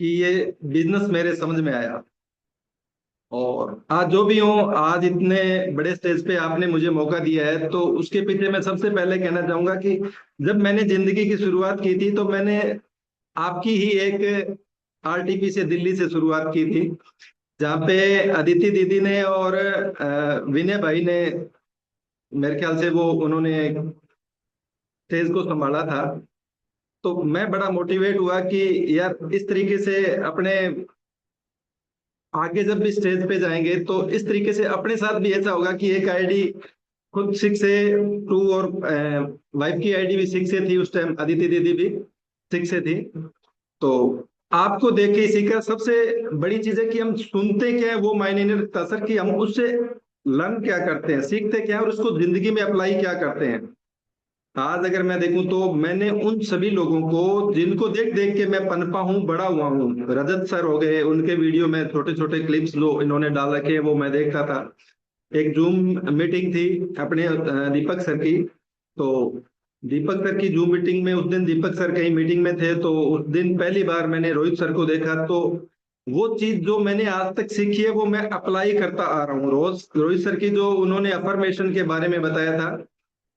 कि ये बिजनेस मेरे समझ में आया। और आज जो भी हूँ, आज इतने बड़े स्टेज पे आपने मुझे मौका दिया है, तो उसके पीछे मैं सबसे पहले कहना चाहूंगा कि जब मैंने जिंदगी की शुरुआत की थी तो मैंने आपकी ही एक आरटीपी से, दिल्ली से शुरुआत की थी, जहाँ पे अदिति दीदी ने और विनय भाई ने, मेरे ख्याल से वो उन्होंने स्टेज को संभाला था। तो मैं बड़ा मोटिवेट हुआ कि यार इस तरीके से अपने आगे जब भी स्टेज पे जाएंगे तो इस तरीके से अपने साथ भी ऐसा होगा कि एक आईडी खुद सिक्स से टू, और वाइफ की आईडी भी सिक्स से थी उस टाइम, अदिति दीदी भी सिक्स से थी। तो आपको देख के ही सीखा। सबसे बड़ी चीज है कि हम सुनते क्या है वो मायने नहीं रखता सर, कि हम उससे लर्न क्या करते हैं, सीखते क्या है और उसको जिंदगी में अप्लाई क्या करते हैं। आज अगर मैं देखूं तो मैंने उन सभी लोगों को जिनको देख देख के मैं पनपा हूं, बड़ा हुआ हूं, रजत सर हो गए, उनके वीडियो में छोटे छोटे क्लिप्स जो इन्होंने डाल रखे हैं वो मैं देखता था। एक जूम मीटिंग थी अपने दीपक सर की। तो दीपक सर की जूम मीटिंग में, उस दिन दीपक सर कहीं मीटिंग में थे, तो उस दिन पहली बार मैंने रोहित सर को देखा। तो वो चीज जो मैंने आज तक सीखी है वो मैं अप्लाई करता आ रहा हूँ रोज। रोहित सर की जो उन्होंने अफर्मेशन के बारे में बताया था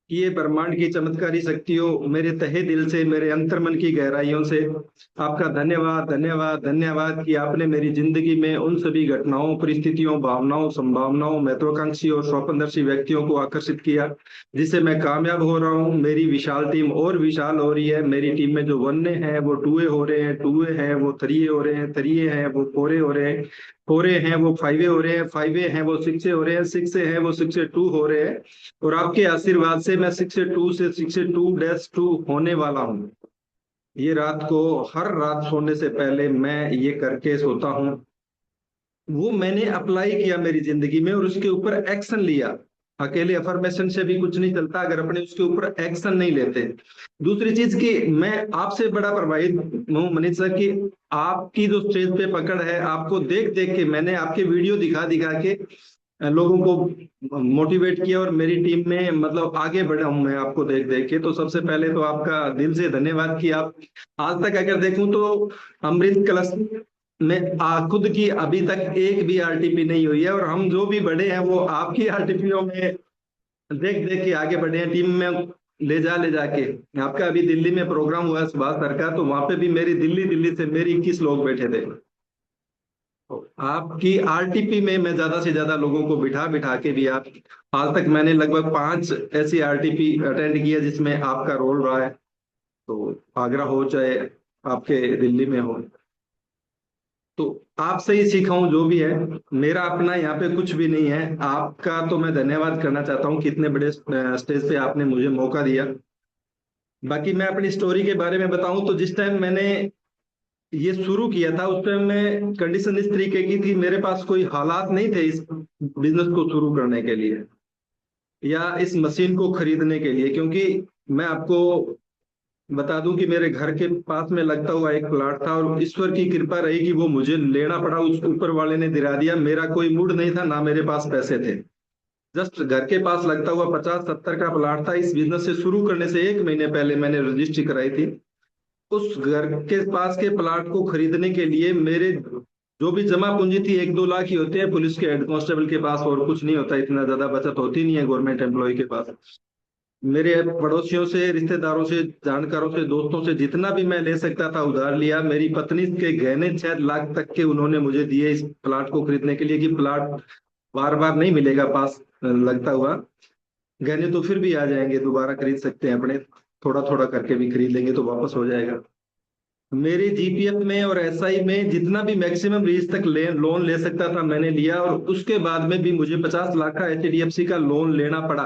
कि ये ब्रह्मांड की चमत्कारी शक्तियों, मेरे तहे दिल से, मेरे अंतर्मन की गहराइयों से आपका धन्यवाद, धन्यवाद, धन्यवाद कि आपने मेरी जिंदगी में उन सभी घटनाओं, परिस्थितियों, भावनाओं, संभावनाओं, महत्वाकांक्षी और स्वप्नदर्शी व्यक्तियों को आकर्षित किया, जिससे मैं कामयाब हो रहा हूँ। मेरी विशाल टीम और विशाल हो रही है। मेरी टीम में जो वन्ने हैं वो टूए हो रहे हैं, टूए हैं वो थरिये हो रहे हैं, थरिये हैं वो फोरे हो रहे हैं, फोरे हैं वो फाइवे हो रहे हैं, फाइवे हैं वो सिक्से हो रहे हैं, सिक्से हैं वो सिक्से टू हो रहे हैं। और आपके आशीर्वाद से मैं 62 से 62-2 होने वाला हूँ। ये रात को, हर रात सोने से पहले मैं ये करके सोता हूँ। वो मैंने अप्लाई किया मेरी जिंदगी में और उसके ऊपर एक्शन लिया। अकेले अफर्मेशन से भी कुछ नहीं चलता अगर अपने उसके ऊपर एक्शन नहीं लेते। दूसरी चीज कि मैं आपसे बड़ा प्रभावित हूँ मनीष सर, कि आपकी जो स्टेज पे पकड़ है, आपको देख देख के मैंने आपके वीडियो दिखा दिखा के लोगों को मोटिवेट किया और मेरी टीम में मतलब आगे बढ़ा हूं मैं आपको देख देख के। तो सबसे पहले तो आपका दिल से धन्यवाद कि आप आज तक अगर देखूं तो अमृत कलश में खुद की अभी तक एक भी आरटीपी नहीं हुई है, और हम जो भी बड़े हैं वो आपकी आरटीपीओ में देख देख के आगे बढ़े हैं, टीम में ले जाके। आपका अभी दिल्ली में प्रोग्राम हुआ सुभाष सर का, तो वहां पे भी मेरी दिल्ली दिल्ली से मेरी 21 लोग बैठे थे। आपकी आरटीपी में मैं ज्यादा से ज्यादा लोगों को बिठा बिठा के भी आप, आज तक मैंने लगभग 5 ऐसी आरटीपी अटेंड की है जिसमें आपका रोल रहा है। तो आगरा हो चाहे आपके दिल्ली में हो, तो आपसे ही सीखा हूं जो भी है। मेरा अपना यहाँ पे कुछ भी नहीं है। आपका तो मैं धन्यवाद करना चाहता हूँ कि इतने बड़े स्टेज पे आपने मुझे मौका दिया। बाकी मैं अपनी स्टोरी के बारे में बताऊं तो जिस टाइम मैंने ये शुरू किया था उस टाइम में कंडीशन इस तरीके की थी, मेरे पास कोई हालात नहीं थे इस बिजनेस को शुरू करने के लिए या इस मशीन को खरीदने के लिए। क्योंकि मैं आपको बता दूं कि मेरे घर के पास में लगता हुआ एक प्लाट था और ईश्वर की कृपा रही कि वो मुझे लेना पड़ा, उस ऊपर वाले ने दिला दिया। मेरा कोई मूड नहीं था, ना मेरे पास पैसे थे। जस्ट घर के पास लगता हुआ 50-70 का प्लाट था। इस बिजनेस से शुरू करने से एक महीने पहले मैंने रजिस्ट्री कराई थी। उस घर के पास के प्लाट को खरीदने के लिए मेरे जो भी जमा पूंजी थी, 1-2 लाख ही होते हैं पुलिस के हेड कांस्टेबल के पास, और कुछ नहीं होता, इतना ज्यादा बचत होती नहीं है गवर्नमेंट एम्प्लॉय के पास। मेरे पड़ोसियों से, रिश्तेदारों से, जानकारों से, दोस्तों से जितना भी मैं ले सकता था उधार लिया। मेरी पत्नी के गहने 6 लाख तक के उन्होंने मुझे दिए इस प्लाट को खरीदने के लिए, कि प्लाट बार बार नहीं मिलेगा पास लगता हुआ। गहने तो फिर भी आ जाएंगे, दोबारा खरीद सकते हैं अपने, थोड़ा थोड़ा करके भी खरीद लेंगे तो वापस हो जाएगा। मेरे जीपीएफ में और एसआई में जितना भी मैक्सिमम रीच तक लोन ले सकता था मैंने लिया, और उसके बाद में भी मुझे 50 लाख का एचडीएफसी का लोन लेना पड़ा।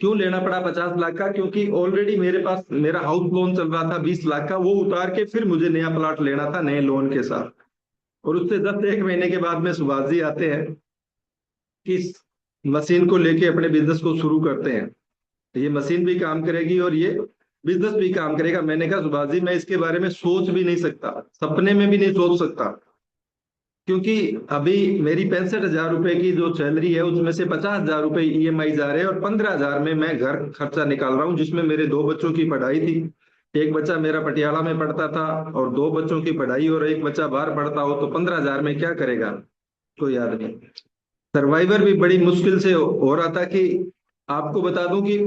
क्यों लेना पड़ा 50 लाख का? क्योंकि ऑलरेडी मेरे पास मेरा हाउस लोन चल रहा था 20 लाख का, वो उतार के फिर मुझे नया प्लाट लेना था नए लोन के साथ। और उससे 10 एक महीने के बाद में सुभाष जी आते हैं कि इस मशीन को लेके अपने बिजनेस को शुरू करते हैं, ये मशीन भी काम करेगी और ये बिजनेस भी काम करेगा। मैंने कहा सुभाष जी मैं इसके बारे में सोच भी नहीं सकता, सपने में भी नहीं सोच सकता। क्योंकि अभी मेरी 65,000 रुपए की जो सैलरी है उसमें से 50,000 रुपए ईएमआई जा रहे हैं, और 15,000 में मैं घर खर्चा निकाल रहा हूँ, जिसमें मेरे 2 बच्चों की पढ़ाई थी। एक बच्चा मेरा पटियाला में पढ़ता था और दो बच्चों की पढ़ाई और एक बच्चा बाहर पढ़ता हो तो 15,000 में क्या करेगा कोई आदमी। सर्वाइवर भी बड़ी मुश्किल से हो रहा था कि आपको बता दूं कि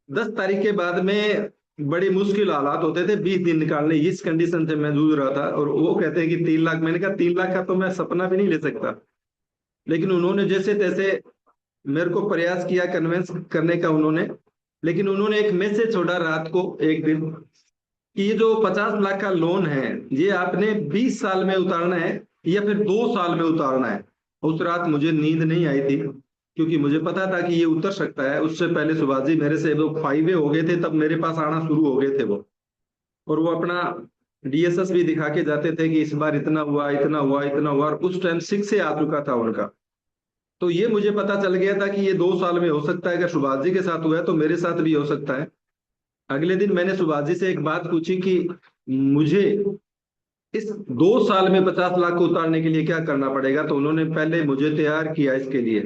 10 तारीख के बाद में बड़ी मुश्किल हालात होते थे 20 दिन निकालने, इस कंडीशन से मैं जूझ रहा था। और वो कहते हैं कि 3 लाख, मैंने कहा 3 लाख का तो मैं सपना भी नहीं ले सकता। लेकिन उन्होंने जैसे तैसे मेरे को प्रयास किया कन्विंस करने का उन्होंने। लेकिन उन्होंने एक मैसेज छोड़ा रात को एक दिन कि ये जो 50 लाख का लोन है ये आपने 20 साल में उतारना है या फिर 2 साल में उतारना है। उस रात मुझे नींद नहीं आई थी क्योंकि मुझे पता था कि ये उतर सकता है। उससे पहले सुभाष जी मेरे से वो फाइवे हो गए थे, तब मेरे पास आना शुरू हो गए थे वो। और वो अपना डीएसएस भी दिखा के जाते थे कि इस बार इतना हुआ, इतना हुआ, इतना हुआ, और उस टाइम 6 से आ चुका था उनका। तो ये मुझे पता चल गया था कि ये 2 साल में हो सकता है। अगर सुभाष जी के साथ हुआ है तो मेरे साथ भी हो सकता है। अगले दिन मैंने सुभाष जी से एक बात पूछी कि मुझे इस 2 साल में 50 लाख को उतारने के लिए क्या करना पड़ेगा। तो उन्होंने पहले मुझे तैयार किया इसके लिए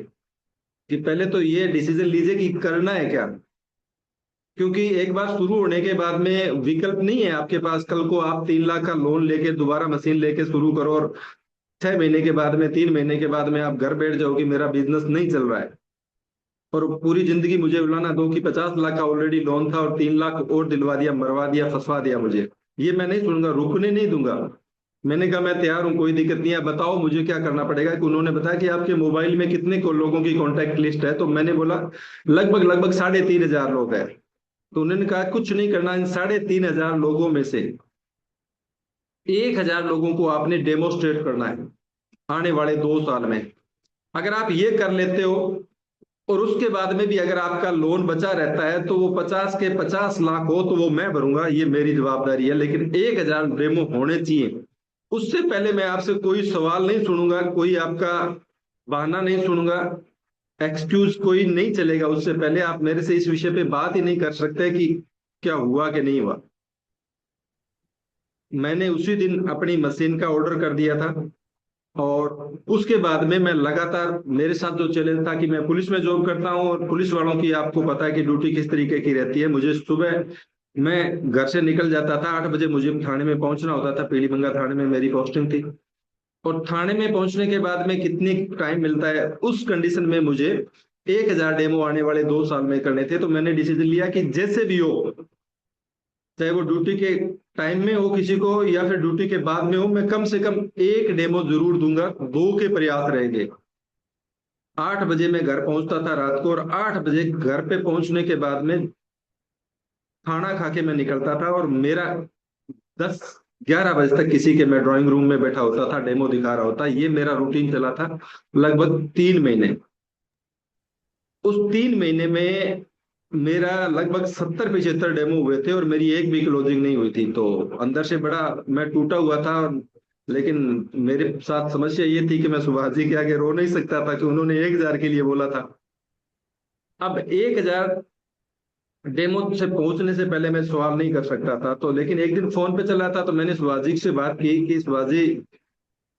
कि पहले तो ये डिसीजन लीजिए कि करना है क्या। क्योंकि एक बार शुरू होने के बाद में विकल्प नहीं है आपके पास। कल को आप 3 लाख का लोन लेके दोबारा मशीन लेके शुरू करो और 6 महीने के बाद में, 3 महीने के बाद में आप घर बैठ जाओगे मेरा बिजनेस नहीं चल रहा है। और पूरी जिंदगी मुझे बुलाना दो कि 50 लाख का ऑलरेडी लोन था और 3 लाख और दिलवा दिया, मरवा दिया, फंसवा दिया मुझे। ये मैं नहीं सुनूंगा, रुकने नहीं दूंगा। मैंने कहा मैं तैयार हूँ, कोई दिक्कत नहीं है, बताओ मुझे क्या करना पड़ेगा। कि उन्होंने बताया कि आपके मोबाइल में कितने को लोगों की कॉन्टैक्ट लिस्ट है। तो मैंने बोला लगभग लगभग 3,500 लोग हैं। तो उन्होंने कहा कुछ नहीं करना, इन 3,500 लोगों में से 1,000 लोगों को आपने डेमोस्ट्रेट करना है आने वाले 2 साल में। अगर आप ये कर लेते हो और उसके बाद में भी अगर आपका लोन बचा रहता है तो वो 50 के 50 लाख हो तो वो मैं भरूंगा, ये मेरी जवाबदारी है। लेकिन 1,000 डेमो होने चाहिए। उससे पहले मैं आपसे कोई सवाल नहीं सुनूंगा, कोई आपका बहाना नहीं सुनूंगा, एक्सक्यूज कोई नहीं चलेगा। उससे पहले आप मेरे से इस विषय पे बात ही नहीं कर सकते कि क्या हुआ कि नहीं हुआ। मैंने उसी दिन अपनी मशीन का ऑर्डर कर दिया था। और उसके बाद में मैं लगातार, मेरे साथ जो चैलेंज था कि मैं पुलिस में जॉब करता हूँ और पुलिस वालों की आपको पता है कि ड्यूटी किस तरीके की रहती है। मुझे सुबह, मैं घर से निकल जाता था 8 बजे, मुझे थाने में पहुंचना होता था। पीलीबंगा थाने में मेरी पोस्टिंग थी। और थाने में पहुंचने के बाद में कितनी टाइम मिलता है, उस कंडीशन में मुझे 1,000 डेमो आने वाले 2 साल में करने थे। तो मैंने डिसीजन लिया कि जैसे भी हो, चाहे वो ड्यूटी के टाइम में हो किसी को या फिर ड्यूटी के बाद में हो, मैं कम से कम एक डेमो जरूर दूंगा। दो के प्रयास रहेंगे। 8 बजे मैं घर पहुंचता था रात को, और 8 बजे घर पे पहुंचने के बाद में खाना खा के मैं निकलता था। और मेरा 10-11 बजे तक किसी के मैं ड्राइंग रूम में बैठा होता था, डेमो दिखा रहा होता। ये मेरा रूटीन चला था लगभग 3 महीने। उस 3 महीने में मेरा लगभग 70-75 डेमो हुए थे और मेरी एक भी क्लोजिंग नहीं हुई थी। तो अंदर से बड़ा मैं टूटा हुआ था। लेकिन मेरे साथ समस्या ये थी कि मैं सुभाष जी के आगे रो नहीं सकता था कि उन्होंने 1,000 के लिए बोला था। अब 1,000 डेमो से पहुंचने से पहले मैं सवाल नहीं कर सकता था। तो लेकिन एक दिन फोन पे चला था तो मैंने सुभाष जी से बात की कि सुभाष जी,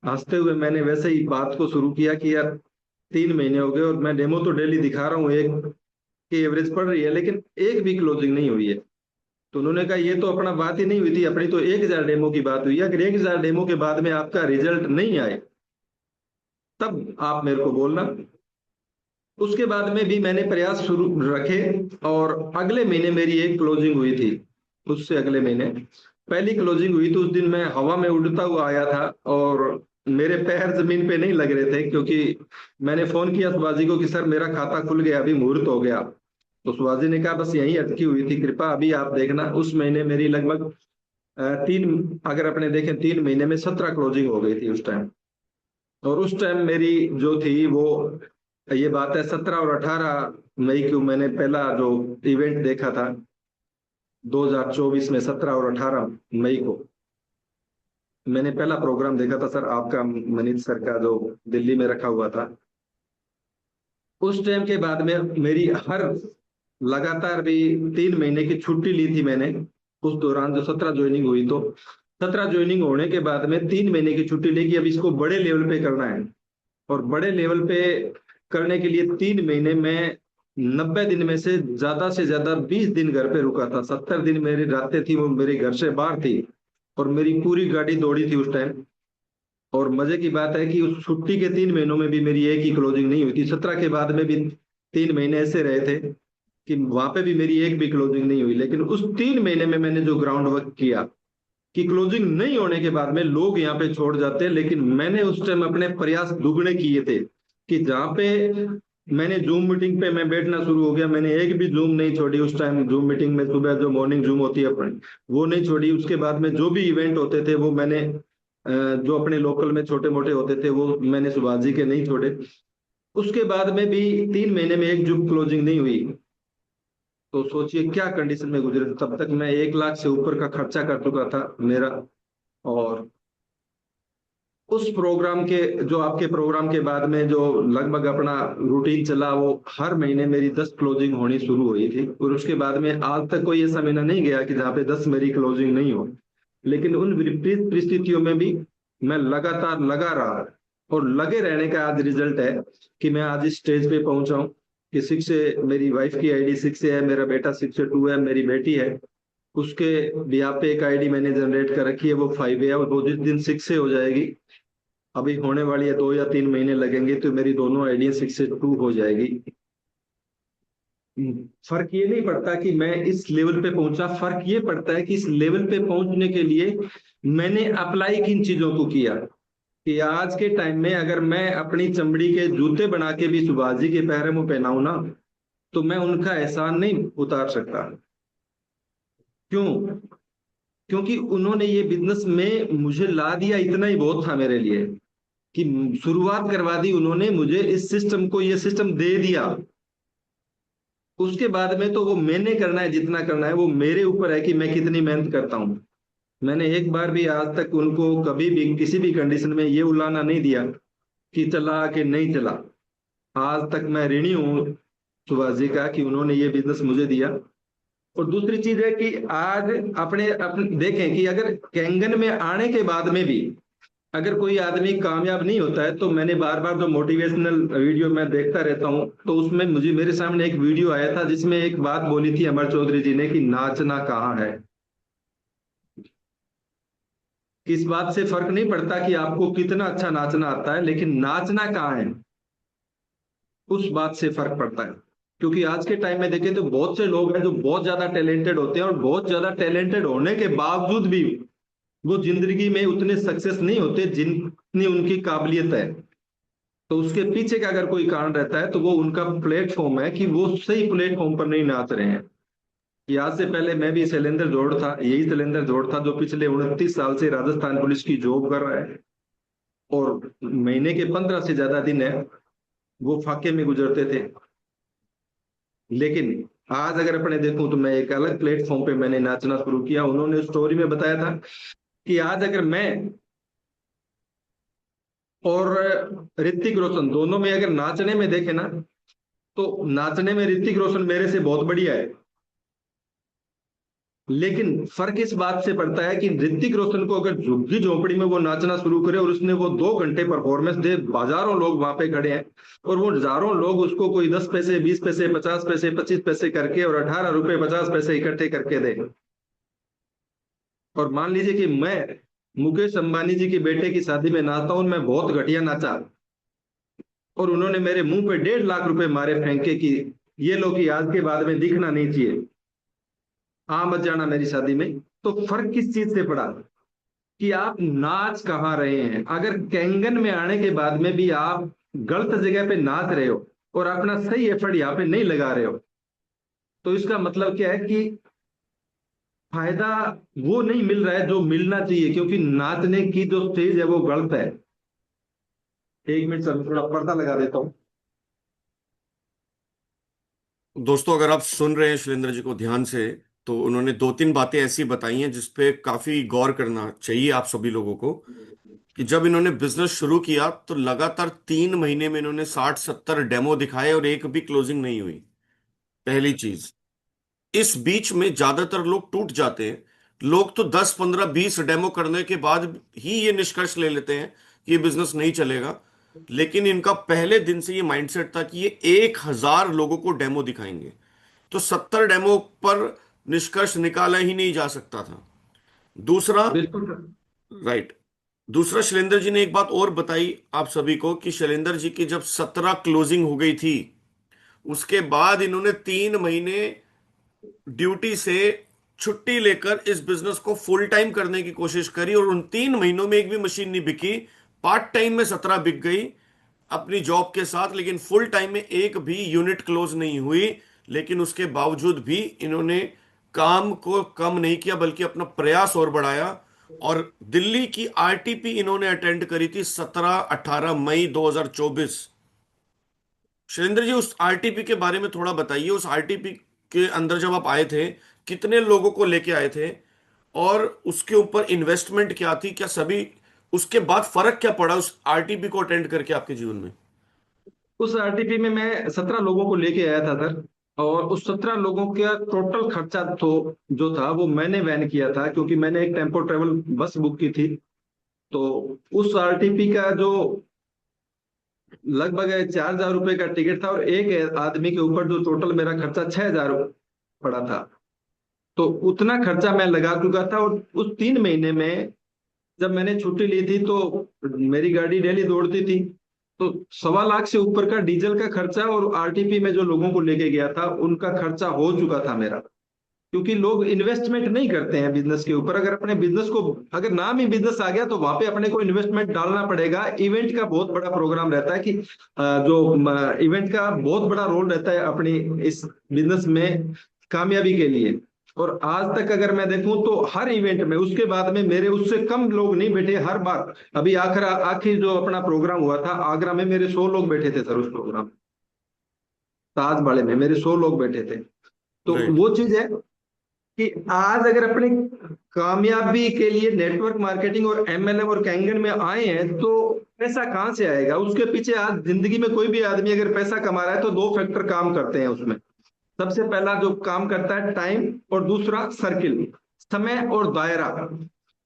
हंसते हुए मैंने वैसे ही बात को शुरू किया कि यार 3 महीने हो गए और मैं डेमो तो डेली दिखा रहा हूँ, एक की एवरेज पड़ रही है, लेकिन एक भी क्लोजिंग नहीं हुई है। तो उन्होंने कहा ये तो अपना बात ही नहीं हुई थी, अपनी तो 1,000 डेमो की बात हुई है। अगर 1,000 डेमो के बाद में आपका रिजल्ट नहीं आए तब आप मेरे को बोलना। उसके बाद में भी मैंने प्रयास शुरू रखे और अगले महीने मेरी एक क्लोजिंग हुई थी। उससे अगले महीने पहली क्लोजिंग हुई तो उस दिन मैं हवा में उड़ता हुआ आया था और मेरे पैर जमीन पे नहीं लग रहे थे, क्योंकि मैंने फोन किया सुभाष जी को कि सर मेरा खाता खुल गया, अभी मुहूर्त हो गया। तो सुभाष जी ने कहा बस यहीं अटकी हुई थी कृपा, अभी आप देखना। उस महीने मेरी लगभग अगर अपने देखें 3 महीने में 17 क्लोजिंग हो गई थी उस टाइम। और उस टाइम मेरी जो थी वो, ये बात है 17 और 18 मई को मैंने पहला जो इवेंट देखा था 2024 में। 17 और 18 मई को मैंने पहला प्रोग्राम देखा था सर आपका, मनीष सर का, जो दिल्ली में रखा हुआ था। उस टाइम के बाद में मेरी हर लगातार भी 3 महीने की छुट्टी ली थी मैंने उस दौरान, जो 17 ज्वाइनिंग हुई। तो 17 ज्वाइनिंग होने के बाद में 3 महीने की छुट्टी लेके अब इसको बड़े लेवल पे करना है। और बड़े लेवल पे करने के लिए 3 महीने में 90 दिन में से ज्यादा 20 दिन घर पे रुका था। 70 दिन मेरी रातें थी वो मेरे घर से बाहर थी, और मेरी पूरी गाड़ी दौड़ी थी उस टाइम। और मजे की बात है कि उस छुट्टी के 3 महीनों में भी मेरी एक ही क्लोजिंग नहीं हुई थी। 17 के बाद में भी 3 महीने ऐसे रहे थे कि वहां पे भी मेरी एक भी क्लोजिंग नहीं हुई। लेकिन उस 3 महीने में मैंने जो ग्राउंड वर्क किया, कि क्लोजिंग नहीं होने के बाद में लोग यहाँ पे छोड़ जाते हैं, लेकिन मैंने उस टाइम अपने प्रयास दुगने किए थे। कि जहाँ पे मैंने जूम मीटिंग पे मैं बैठना शुरू हो गया, मैंने एक भी जूम नहीं छोड़ी उस टाइम। जूम मीटिंग में सुबह जो मॉर्निंग जूम होती है अपनी, वो नहीं छोड़ी। उसके बाद में जो भी इवेंट होते थे वो मैंने जो अपने लोकल में छोटे मोटे होते थे वो मैंने सुभाष जी के नहीं छोड़े। उसके बाद में भी 3 महीने में एक जूम क्लोजिंग नहीं हुई। तो सोचिए क्या कंडीशन में गुजरे थे। तब तक मैं 1 लाख से ऊपर का खर्चा कर चुका था मेरा। और उस प्रोग्राम के, जो आपके प्रोग्राम के बाद में जो लगभग अपना रूटीन चला, वो हर महीने मेरी 10 क्लोजिंग होनी शुरू हुई थी। और उसके बाद में आज तक कोई ऐसा महीना नहीं गया कि जहाँ पे 10 मेरी क्लोजिंग नहीं हो। लेकिन उन विपरीत परिस्थितियों में भी मैं लगातार लगा रहा, और लगे रहने का आज रिजल्ट है कि मैं आज इस स्टेज पे पहुंचा हूँ। कि 6 से मेरी वाइफ की आईडी 6 से है, मेरा बेटा 6 से 2 है, मेरी बेटी है। उसके बिहाफ पे एक आईडी मैंने जनरेट कर रखी है, वो 5 है। और वो जिस दिन 6 से हो जाएगी, अभी होने वाली है, 2 या 3 महीने लगेंगे, तो मेरी दोनों आइडिया 6 से 2 हो जाएगी। फर्क ये नहीं पड़ता कि मैं इस लेवल पे पहुंचा, फर्क ये पड़ता है कि इस लेवल पे पहुंचने के लिए मैंने अप्लाई किन चीजों को किया। कि आज के टाइम में अगर मैं अपनी चमड़ी के जूते बना के भी सुभाष जी के पैरों में पहनाऊं ना, तो मैं उनका एहसान नहीं उतार सकता। क्यों? क्योंकि उन्होंने ये बिजनेस में मुझे ला दिया, इतना ही बहुत था मेरे लिए। कि शुरुआत करवा दी उन्होंने मुझे, इस सिस्टम को ये सिस्टम दे दिया। उसके बाद में तो वो मैंने करना है, जितना करना है वो मेरे ऊपर है कि मैं कितनी मेहनत करता हूँ। मैंने एक बार भी आज तक उनको कभी भी किसी भी कंडीशन में ये उलाना नहीं दिया कि चला कि नहीं चला। आज तक मैं ऋणी हूँ सुभाष जी का कि उन्होंने ये बिजनेस मुझे दिया। और दूसरी चीज है कि आज अपने अपने देखें कि अगर कैंगन में आने के बाद में भी अगर कोई आदमी कामयाब नहीं होता है, तो मैंने बार बार जो मोटिवेशनल वीडियो मैं देखता रहता हूँ, तो उसमें मुझे मेरे सामने एक वीडियो आया था जिसमें एक बात बोली थी अमर चौधरी जी ने कि नाचना कहाँ है। किस बात से फर्क नहीं पड़ता कि आपको कितना अच्छा नाचना आता है, लेकिन नाचना कहाँ है, उस बात से फर्क पड़ता है। क्योंकि आज के टाइम में देखें तो बहुत से लोग हैं जो बहुत ज्यादा टैलेंटेड होते हैं, और बहुत ज्यादा टैलेंटेड होने के बावजूद भी वो जिंदगी में उतने सक्सेस नहीं होते जितनी उनकी काबिलियत है। तो उसके पीछे का अगर कोई कारण रहता है, तो वो उनका प्लेटफॉर्म है कि वो सही प्लेटफॉर्म पर नहीं नाच रहे हैं। कि आज से पहले मैं भी शैलेंद्र जोड़ था, यही शैलेंद्र जोड़ था जो पिछले 29 साल से राजस्थान पुलिस की जॉब कर रहा है। और महीने के 15 से ज्यादा दिन है वो फाके में गुजरते थे। लेकिन आज अगर अपने देखूं तो मैं एक अलग प्लेटफॉर्म पे मैंने नाचना शुरू किया। उन्होंने स्टोरी में बताया था कि आज अगर मैं और ऋतिक रोशन दोनों में अगर नाचने में देखे ना, तो नाचने में ऋतिक रोशन मेरे से बहुत बढ़िया है। लेकिन फर्क इस बात से पड़ता है कि ऋतिक रोशन को अगर झुग्गी झोपड़ी में वो नाचना शुरू करे और उसने वो 2 घंटे परफॉर्मेंस दे, हजारों लोग वहां पे खड़े हैं, और वो हजारों लोग उसको कोई 10 पैसे 20 पैसे 50 पैसे 25 पैसे करके और 18 रुपए 50 पैसे इकट्ठे करके दे। और मान लीजिए कि मैं मुकेश अंबानी जी के बेटे की शादी में नाचता हूं, मैं बहुत घटिया नाचा, और उन्होंने मेरे मुंह पे 1.5 लाख रुपए मारे फेंके कि ये लो कि आज के बाद में दिखना नहीं चाहिए, आ मत जाना मेरी शादी में। तो फर्क किस चीज से पड़ा? कि आप नाच कहाँ रहे हैं। अगर कैंगन में आने के बाद में भी आप गलत जगह पे नाच रहे हो और अपना सही एफर्ट यहाँ पे नहीं लगा रहे हो, तो इसका मतलब क्या है कि फायदा वो नहीं मिल रहा है जो मिलना चाहिए। क्योंकि नाचने की जो स्टेज है वो गलत है। 1 मिनट सर, मैं थोड़ा पर्दा लगा देता हूँ। दोस्तों, अगर आप सुन रहे हैं शैलेंद्र जी को ध्यान से, तो उन्होंने दो तीन बातें ऐसी बताई हैं जिसपे काफी गौर करना चाहिए आप सभी लोगों को। कि जब इन्होंने बिजनेस शुरू किया तो लगातार 3 महीने में इन्होंने 60-70 डेमो दिखाए और एक भी क्लोजिंग नहीं हुई। पहली चीज। इस बीच में ज्यादातर लोग टूट जाते हैं। लोग तो 10-15-20 डेमो करने के बाद ही ये निष्कर्ष ले लेते हैं कि ये बिजनेस नहीं चलेगा। लेकिन इनका पहले दिन से ये माइंडसेट था कि ये 1,000 लोगों को डेमो दिखाएंगे। तो 70 डेमो पर निष्कर्ष निकाला ही नहीं जा सकता था। दूसरा, बिल्कुल सर। राइट, दूसरा शैलेंद्र जी ने एक बात और बताई आप सभी को कि शैलेंद्र जी की जब 17 क्लोजिंग हो गई थी, उसके बाद इन्होंने 3 महीने ड्यूटी से छुट्टी लेकर इस बिजनेस को फुल टाइम करने की कोशिश करी, और उन 3 महीनों में एक भी मशीन नहीं बिकी। पार्ट टाइम में 17 बिक गई अपनी जॉब के साथ, लेकिन फुल टाइम में एक भी यूनिट क्लोज नहीं हुई। लेकिन उसके बावजूद भी इन्होंने काम को कम नहीं किया, बल्कि अपना प्रयास और बढ़ाया। और दिल्ली की आरटीपी इन्होंने अटेंड करी थी 17-18 मई 2024। शैलेंद्र जी, उस आरटीपी के बारे में थोड़ा बताइए। उस आरटीपी के अंदर जब आप आए थे, कितने लोगों को लेके आए थे, और उसके ऊपर इन्वेस्टमेंट क्या थी, क्या सभी, उसके बाद फर्क क्या पड़ा उस आरटीपी को अटेंड करके आपके जीवन में? उस आरटीपी में मैं 17 लोगों को लेके आया था सर। और उस 17 लोगों का टोटल खर्चा तो जो था वो मैंने वहन किया था, क्योंकि मैंने एक टेम्पो ट्रेवल बस बुक की थी। तो उस आरटीपी का जो लगभग 4,000 रुपए का टिकट था, और एक आदमी के ऊपर जो टोटल मेरा खर्चा 6,000 पड़ा था। तो उतना खर्चा मैं लगा चुका था। और उस 3 महीने में जब मैंने छुट्टी ली थी तो मेरी गाड़ी डेली दौड़ती थी। तो 1.25 लाख से ऊपर का डीजल का खर्चा, और आरटीपी में जो लोगों को लेके गया था उनका खर्चा हो चुका था मेरा। क्योंकि लोग इन्वेस्टमेंट नहीं करते हैं बिजनेस के ऊपर। अगर अपने बिजनेस को, अगर नाम ही बिजनेस आ गया तो वहां पे अपने को इन्वेस्टमेंट डालना पड़ेगा। इवेंट का बहुत बड़ा प्रोग्राम रहता है कि जो इवेंट का बहुत बड़ा रोल रहता है अपनी इस बिजनेस में कामयाबी के लिए। और आज तक अगर मैं देखूं तो हर इवेंट में उसके बाद में मेरे उससे कम लोग नहीं बैठे हर बार। अभी आखिर जो अपना प्रोग्राम हुआ था आगरा में, मेरे 100 लोग बैठे थे सर उस प्रोग्राम। ताज वाले में मेरे 100 लोग बैठे थे। तो राइट। वो चीज है कि आज अगर अपनी कामयाबी के लिए नेटवर्क मार्केटिंग और एमएलएम और कैंगन में आए हैं तो पैसा कहां से आएगा? उसके पीछे आज जिंदगी में कोई भी आदमी अगर पैसा कमा रहा है तो दो फैक्टर काम करते हैं उसमें। सबसे पहला जो काम करता है टाइम, और दूसरा सर्किल, समय और दायरा।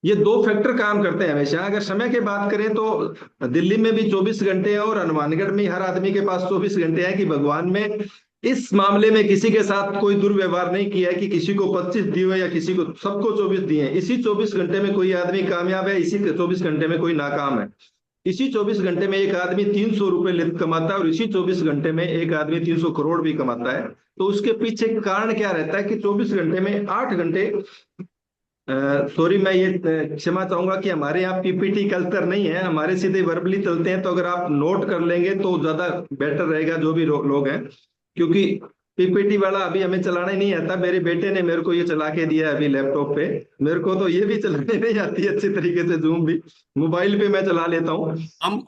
ये दो फैक्टर काम करते हैं हमेशा। अगर समय की बात करें तो दिल्ली में भी 24 घंटे हैं, और हनुमानगढ़ में हर आदमी के पास 24 घंटे हैं। कि भगवान में इस मामले में किसी के साथ कोई दुर्व्यवहार नहीं किया है कि किसी को 25 दिए या किसी को, सबको 24 दिए हैं। इसी 24 घंटे में कोई आदमी कामयाब है, इसी 24 घंटे में कोई नाकाम है। इसी 24 घंटे में एक आदमी 300 रुपए कमाता है, और इसी 24 घंटे में एक आदमी 300 करोड़ भी कमाता है। तो उसके पीछे कारण क्या रहता है कि 24 घंटे में 8 घंटे, सॉरी मैं ये क्षमा चाहूंगा कि हमारे यहाँ पीपीटी कल्चर नहीं है, हमारे सीधे वर्बली चलते हैं। तो अगर आप नोट कर लेंगे तो ज्यादा बेटर रहेगा, जो भी लोग हैं। क्योंकि पीपीटी वाला अभी हमें चलाना ही नहीं आता। मेरे बेटे ने मेरे को ये चला के दिया है अभी लैपटॉप पे। मेरे को तो ये भी चलाने नहीं आती अच्छी तरीके से, जूम भी मोबाइल पे मैं चला लेता हूँ।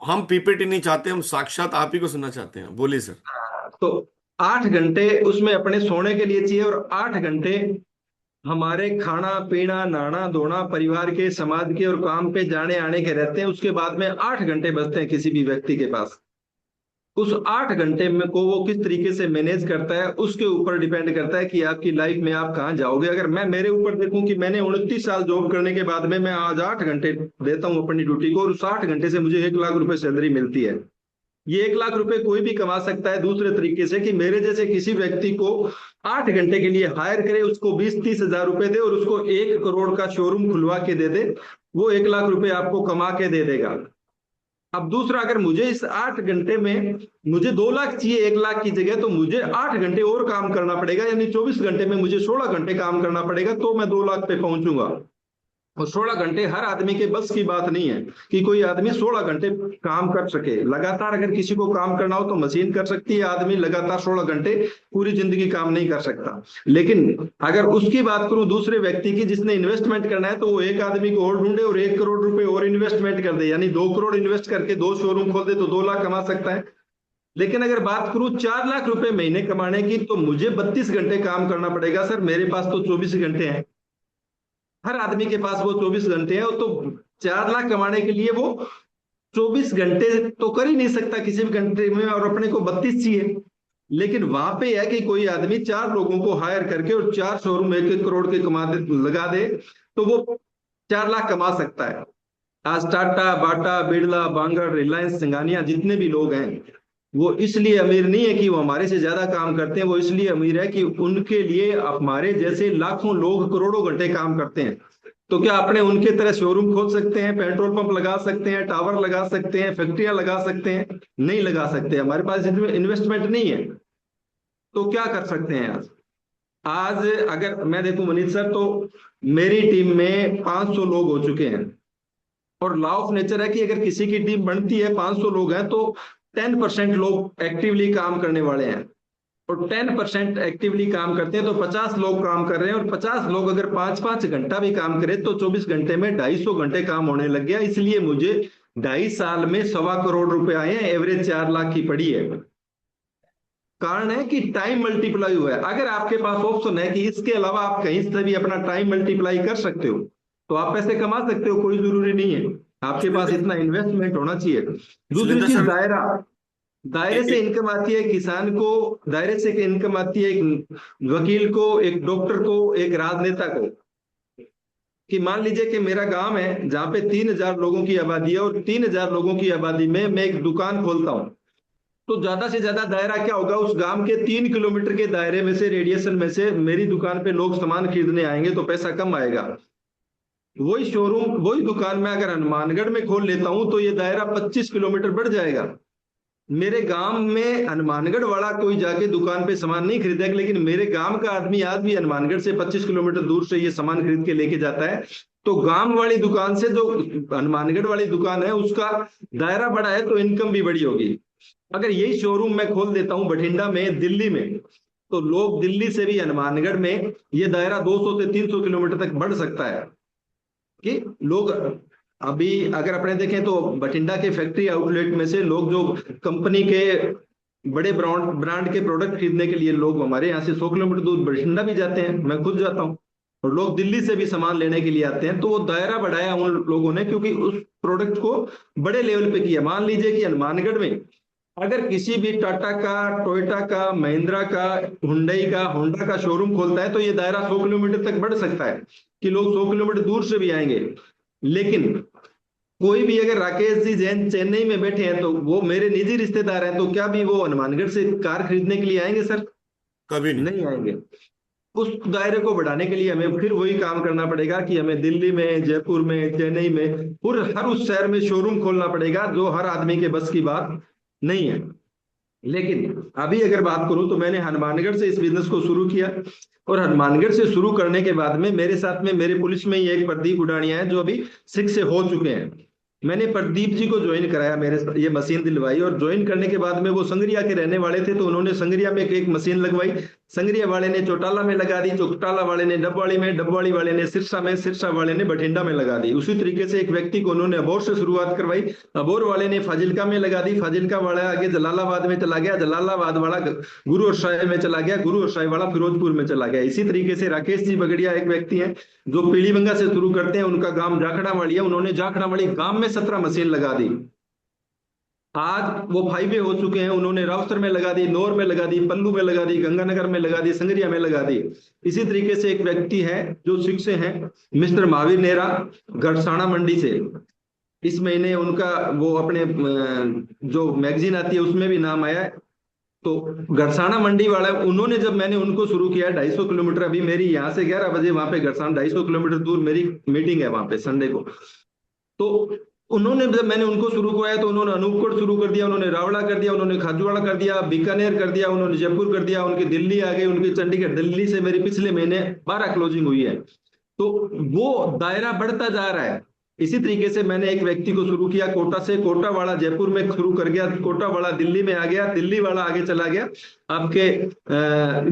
हम पीपीटी नहीं चाहते, हम साक्षात आप ही को सुनना चाहते हैं, बोलिए सर। तो 8 घंटे उसमें अपने सोने के लिए चाहिए, और 8 घंटे हमारे खाना पीना नहाना धोना परिवार के समाज के और काम पे जाने आने के रहते हैं। उसके बाद में 8 घंटे बचते हैं किसी भी व्यक्ति के पास। उस 8 घंटे में को वो किस तरीके से मैनेज करता है उसके ऊपर डिपेंड करता है कि आपकी लाइफ में आप कहाँ जाओगे। अगर मैं मेरे ऊपर देखूं कि मैंने 29 साल जॉब करने के बाद में मैं आज 8 घंटे देता हूं अपनी ड्यूटी को, और उस 8 घंटे से मुझे 1 लाख रुपए सैलरी मिलती है। ये 1 लाख रुपए कोई भी कमा सकता है दूसरे तरीके से, कि मेरे जैसे किसी व्यक्ति को 8 घंटे के लिए हायर करे, उसको 20-30 हजार रुपए दे, और उसको 1 करोड़ का शोरूम खुलवा के दे दे। वो 1 लाख रुपए आपको कमा के दे देगा। अब दूसरा, अगर मुझे इस 8 घंटे में मुझे 2 लाख चाहिए 1 लाख की जगह, तो मुझे 8 घंटे और काम करना पड़ेगा। यानी 24 घंटे में मुझे 16 घंटे काम करना पड़ेगा, तो मैं 2 लाख पे पहुंचूंगा। और 16 घंटे हर आदमी के बस की बात नहीं है कि कोई आदमी 16 घंटे काम कर सके लगातार। अगर किसी को काम करना हो तो मशीन कर सकती है, आदमी लगातार 16 घंटे पूरी जिंदगी काम नहीं कर सकता। लेकिन अगर उसकी बात करूं दूसरे व्यक्ति की जिसने इन्वेस्टमेंट करना है, तो वो एक आदमी को और ढूंढे और 1 करोड़ रुपए और इन्वेस्टमेंट कर दे, यानी 2 करोड़ इन्वेस्ट करके 2 शोरूम खोल दे तो 2 लाख कमा सकता है। लेकिन अगर बात करूं 4 लाख रुपए महीने कमाने की, तो मुझे 32 घंटे काम करना पड़ेगा सर। मेरे पास तो 24 घंटे हैं, हर आदमी के पास वो 24 घंटे हैं। तो 4 लाख कमाने के लिए वो 24 घंटे तो कर ही नहीं सकता किसी भी घंटे में, और अपने को 32 चाहिए। लेकिन वहां पे है कि कोई आदमी 4 लोगों को हायर करके और 4 शोरूम 1-1 करोड़ के लगा दे, तो वो 4 लाख कमा सकता है। आज टाटा, बाटा, बिरला, बांगड़, रिलायंस, सिंघानिया जितने भी लोग हैं, वो इसलिए अमीर नहीं है कि वो हमारे से ज्यादा काम करते हैं, वो इसलिए अमीर है कि उनके लिए हमारे जैसे लाखों लोग करोड़ों घंटे काम करते हैं। तो क्या अपने उनके तरह शोरूम खोल सकते हैं, पेट्रोल पंप लगा सकते हैं, टावर लगा सकते हैं, फैक्ट्रियां लगा सकते हैं? नहीं लगा सकते, हमारे पास इन्वेस्टमेंट नहीं है। तो क्या कर सकते हैं आज? आज अगर मैं देखूं मनीष सर, तो मेरी टीम में 500 लोग हो चुके हैं, और लॉ ऑफ नेचर है कि अगर किसी की टीम बनती है, 500 लोग हैं, तो 10% लोग एक्टिवली काम करने वाले हैं, और 10% एक्टिवली काम करते हैं तो 50 लोग काम कर रहे हैं, और 50 लोग अगर 5-5 घंटा भी काम करें तो 24 घंटे में 250 घंटे काम होने लग गया। इसलिए मुझे 2.5 साल में 1.25 करोड़ आए हैं, एवरेज 4 लाख की पड़ी है। कारण है कि टाइम मल्टीप्लाई हुआ है। अगर आपके पास ऑप्शन है कि इसके अलावा आप कहीं से भी अपना टाइम मल्टीप्लाई कर सकते हो, तो आप पैसे कमा सकते हो, कोई जरूरी नहीं है। आपके पास शैलेंद्र इतना इन्वेस्टमेंट होना चाहिए। दूसरी शैलेंद्र चीज, सर, दायरा, दायरे से इनकम आती है किसान को, दायरे से इनकम आती है एक वकील को, एक डॉक्टर को, एक राजनेता को। कि मान लीजिए कि मेरा गांव है जहां पे 3,000 लोगों की आबादी है, और 3,000 लोगों की आबादी में मैं एक दुकान खोलता हूं, तो ज्यादा से ज्यादा दायरा क्या होगा? उस गांव के 3 किलोमीटर के दायरे में से, रेडिएशन में से मेरी दुकान पे लोग सामान खरीदने आएंगे, तो पैसा कम आएगा। वही शोरूम, वही दुकान मैं अगर हनुमानगढ़ में खोल लेता हूं, तो ये दायरा 25 किलोमीटर बढ़ जाएगा। मेरे गांव में हनुमानगढ़ वाला कोई जाके दुकान पे सामान नहीं खरीदेगा, लेकिन मेरे गांव का आदमी आज भी हनुमानगढ़ से 25 किलोमीटर दूर से ये सामान खरीद के लेके जाता है। तो गांव वाली दुकान से जो हनुमानगढ़ वाली दुकान है, उसका दायरा बड़ा है, तो इनकम भी बड़ी होगी। अगर यही शोरूम मैं खोल देता हूं बठिंडा में, दिल्ली में, तो लोग दिल्ली से भी हनुमानगढ़ में, ये दायरा 200 से 300 किलोमीटर तक बढ़ सकता है। कि लोग अभी अगर अपने देखें तो बठिंडा के फैक्ट्री आउटलेट में से लोग जो कंपनी के बड़े ब्रांड ब्रांड के प्रोडक्ट खरीदने के लिए, लोग हमारे यहाँ से 100 किलोमीटर दूर बठिंडा भी जाते हैं, मैं खुद जाता हूँ। और लोग दिल्ली से भी सामान लेने के लिए आते हैं। तो वो दायरा बढ़ाया उन लोगों ने, क्योंकि उस प्रोडक्ट को बड़े लेवल पे किया। मान लीजिए कि हनुमानगढ़ में अगर किसी भी टाटा का, टोयोटा का, महिंद्रा का, हुंडई का, होंडा का शोरूम खोलता है, तो ये दायरा 100 किलोमीटर तक बढ़ सकता है, कि लोग 100 किलोमीटर दूर से भी आएंगे। लेकिन कोई भी, अगर राकेश जी जैन चेन्नई में बैठे हैं, तो वो मेरे निजी रिश्तेदार हैं, तो क्या भी वो हनुमानगढ़ से कार खरीदने के लिए आएंगे सर? कभी नहीं। नहीं आएंगे। उस दायरे को बढ़ाने के लिए हमें फिर वही काम करना पड़ेगा कि हमें दिल्ली में, जयपुर में, चेन्नई में, पूरे हर उस शहर में शोरूम खोलना पड़ेगा, जो हर आदमी के बस की बात नहीं है। लेकिन अभी अगर बात करूं, तो मैंने हनुमानगढ़ से इस बिजनेस को शुरू किया, और हनुमानगढ़ से शुरू करने के बाद में मेरे साथ में मेरे पुलिस में ही एक प्रदीप उडानिया है, जो अभी 6 से हो चुके हैं। मैंने प्रदीप जी को ज्वाइन कराया, मेरे ये मशीन दिलवाई, और ज्वाइन करने के बाद में वो संगरिया के रहने वाले थे, तो उन्होंने संगरिया में एक मशीन लगवाई। संगरिया वाले ने चौटाला में लगा दी, चौटाला वाले ने डबवाड़ी में, डबवाड़ी वाले ने सिरसा में, सिरसा वाले ने बठिंडा में लगा दी। उसी तरीके से एक व्यक्ति को उन्होंने अबोर से शुरुआत करवाई, अबोर वाले ने फाजिलका में लगा दी, फाजिलका वाला आगे जलालाबाद में चला गया, जलालाबाद वाला गुरु और साहिब में चला गया, गुरु और साहिब वाला फिरोजपुर में चला गया। इसी तरीके से राकेश जी बगड़िया एक व्यक्ति हैं, जो पीलीबंगा से शुरू करते हैं, उनका गांव जाखड़ावाड़ी है, उन्होंने जाखड़ावाड़ी गांव में 17 मशीन लगा दी। आज वो 5 हो चुके हैं, उन्होंने रावसर में लगा दी, नौर में लगा दी, पल्लू में लगा दी, गंगानगर में लगा दी, संगरिया में लगा दी। इसी तरीके से एक व्यक्ति है जो 6 से हैं, मिस्टर महावीर नेहरा, गढ़साना मंडी से। इस महीने उनका वो अपने जो मैगजीन आती है उसमें भी नाम आया है। तो गढ़साना मंडी वाला, उन्होंने, जब मैंने उनको शुरू किया 250 किलोमीटर, अभी मेरी यहाँ से 11 बजे वहां पे गढ़साना 250 किलोमीटर दूर मेरी मीटिंग है वहां पे संडे को। तो उन्होंने, जब मैंने उनको शुरू कराया, तो उन्होंने अनूपगढ़ शुरू कर दिया, उन्होंने रावड़ा कर दिया, उन्होंने खाजूवाड़ा कर दिया, बीकानेर कर दिया, उन्होंने जयपुर कर दिया, उनकी दिल्ली आ गई, उनकी चंडीगढ़। दिल्ली से मेरी पिछले महीने 12 क्लोजिंग हुई है। तो वो दायरा बढ़ता जा रहा है। इसी तरीके से मैंने एक व्यक्ति को शुरू किया कोटा से, कोटा वाला जयपुर में शुरू कर गया, कोटा वाला दिल्ली में आ गया, दिल्ली वाला आगे चला गया आपके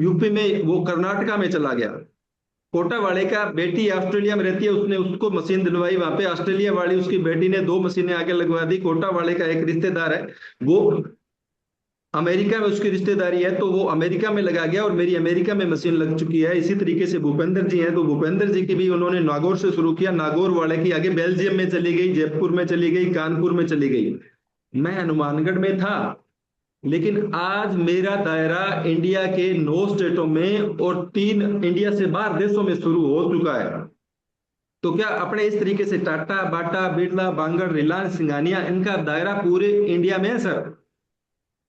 यूपी में, वो कर्नाटका में चला गया। कोटा वाले का बेटी ऑस्ट्रेलिया में रहती है, उसने उसको मशीन दिलवाई वहां पे, ऑस्ट्रेलिया वाली उसकी बेटी ने 2 मशीनें आगे लगवा दी। कोटा वाले का एक रिश्तेदार है, वो अमेरिका में उसकी रिश्तेदारी है, तो वो अमेरिका में लगा गया, और मेरी अमेरिका में मशीन लग चुकी है। इसी तरीके से भूपेंद्र जी हैं, तो भूपेंद्र जी की भी उन्होंने नागौर से शुरू किया, नागौर वाले की आगे बेल्जियम में चली गई, जयपुर में चली गई, कानपुर में चली गई। मैं हनुमानगढ़ में था, लेकिन आज मेरा दायरा इंडिया के 9 स्टेटों में और 3 इंडिया से बाहर देशों में शुरू हो चुका है। तो क्या अपने इस तरीके से टाटा, बाटा, बिरला, बांगड़, रिलायंस, सिंघानिया, इनका दायरा पूरे इंडिया में है सर।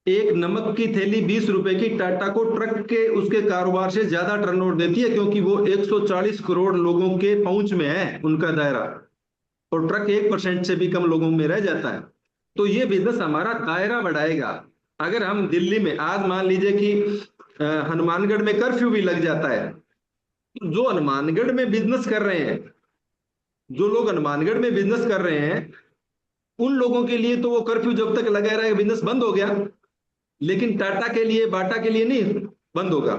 एक नमक की थैली 20 रुपए की टाटा को ट्रक के उसके कारोबार से ज्यादा टर्नओवर देती है, क्योंकि वो 140 करोड़ लोगों के पहुंच में है उनका दायरा, और ट्रक 1% से भी कम लोगों में रह जाता है। तो ये बिजनेस हमारा दायरा बढ़ाएगा। अगर हम दिल्ली में आज मान लीजिए कि हनुमानगढ़ में कर्फ्यू भी लग जाता है, तो जो हनुमानगढ़ में बिजनेस कर रहे हैं, जो लोग हनुमानगढ़ में बिजनेस कर रहे हैं, उन लोगों के लिए तो वो कर्फ्यू जब तक लगा रहेगा बिजनेस बंद हो गया। लेकिन टाटा के लिए, बाटा के लिए नहीं बंद होगा।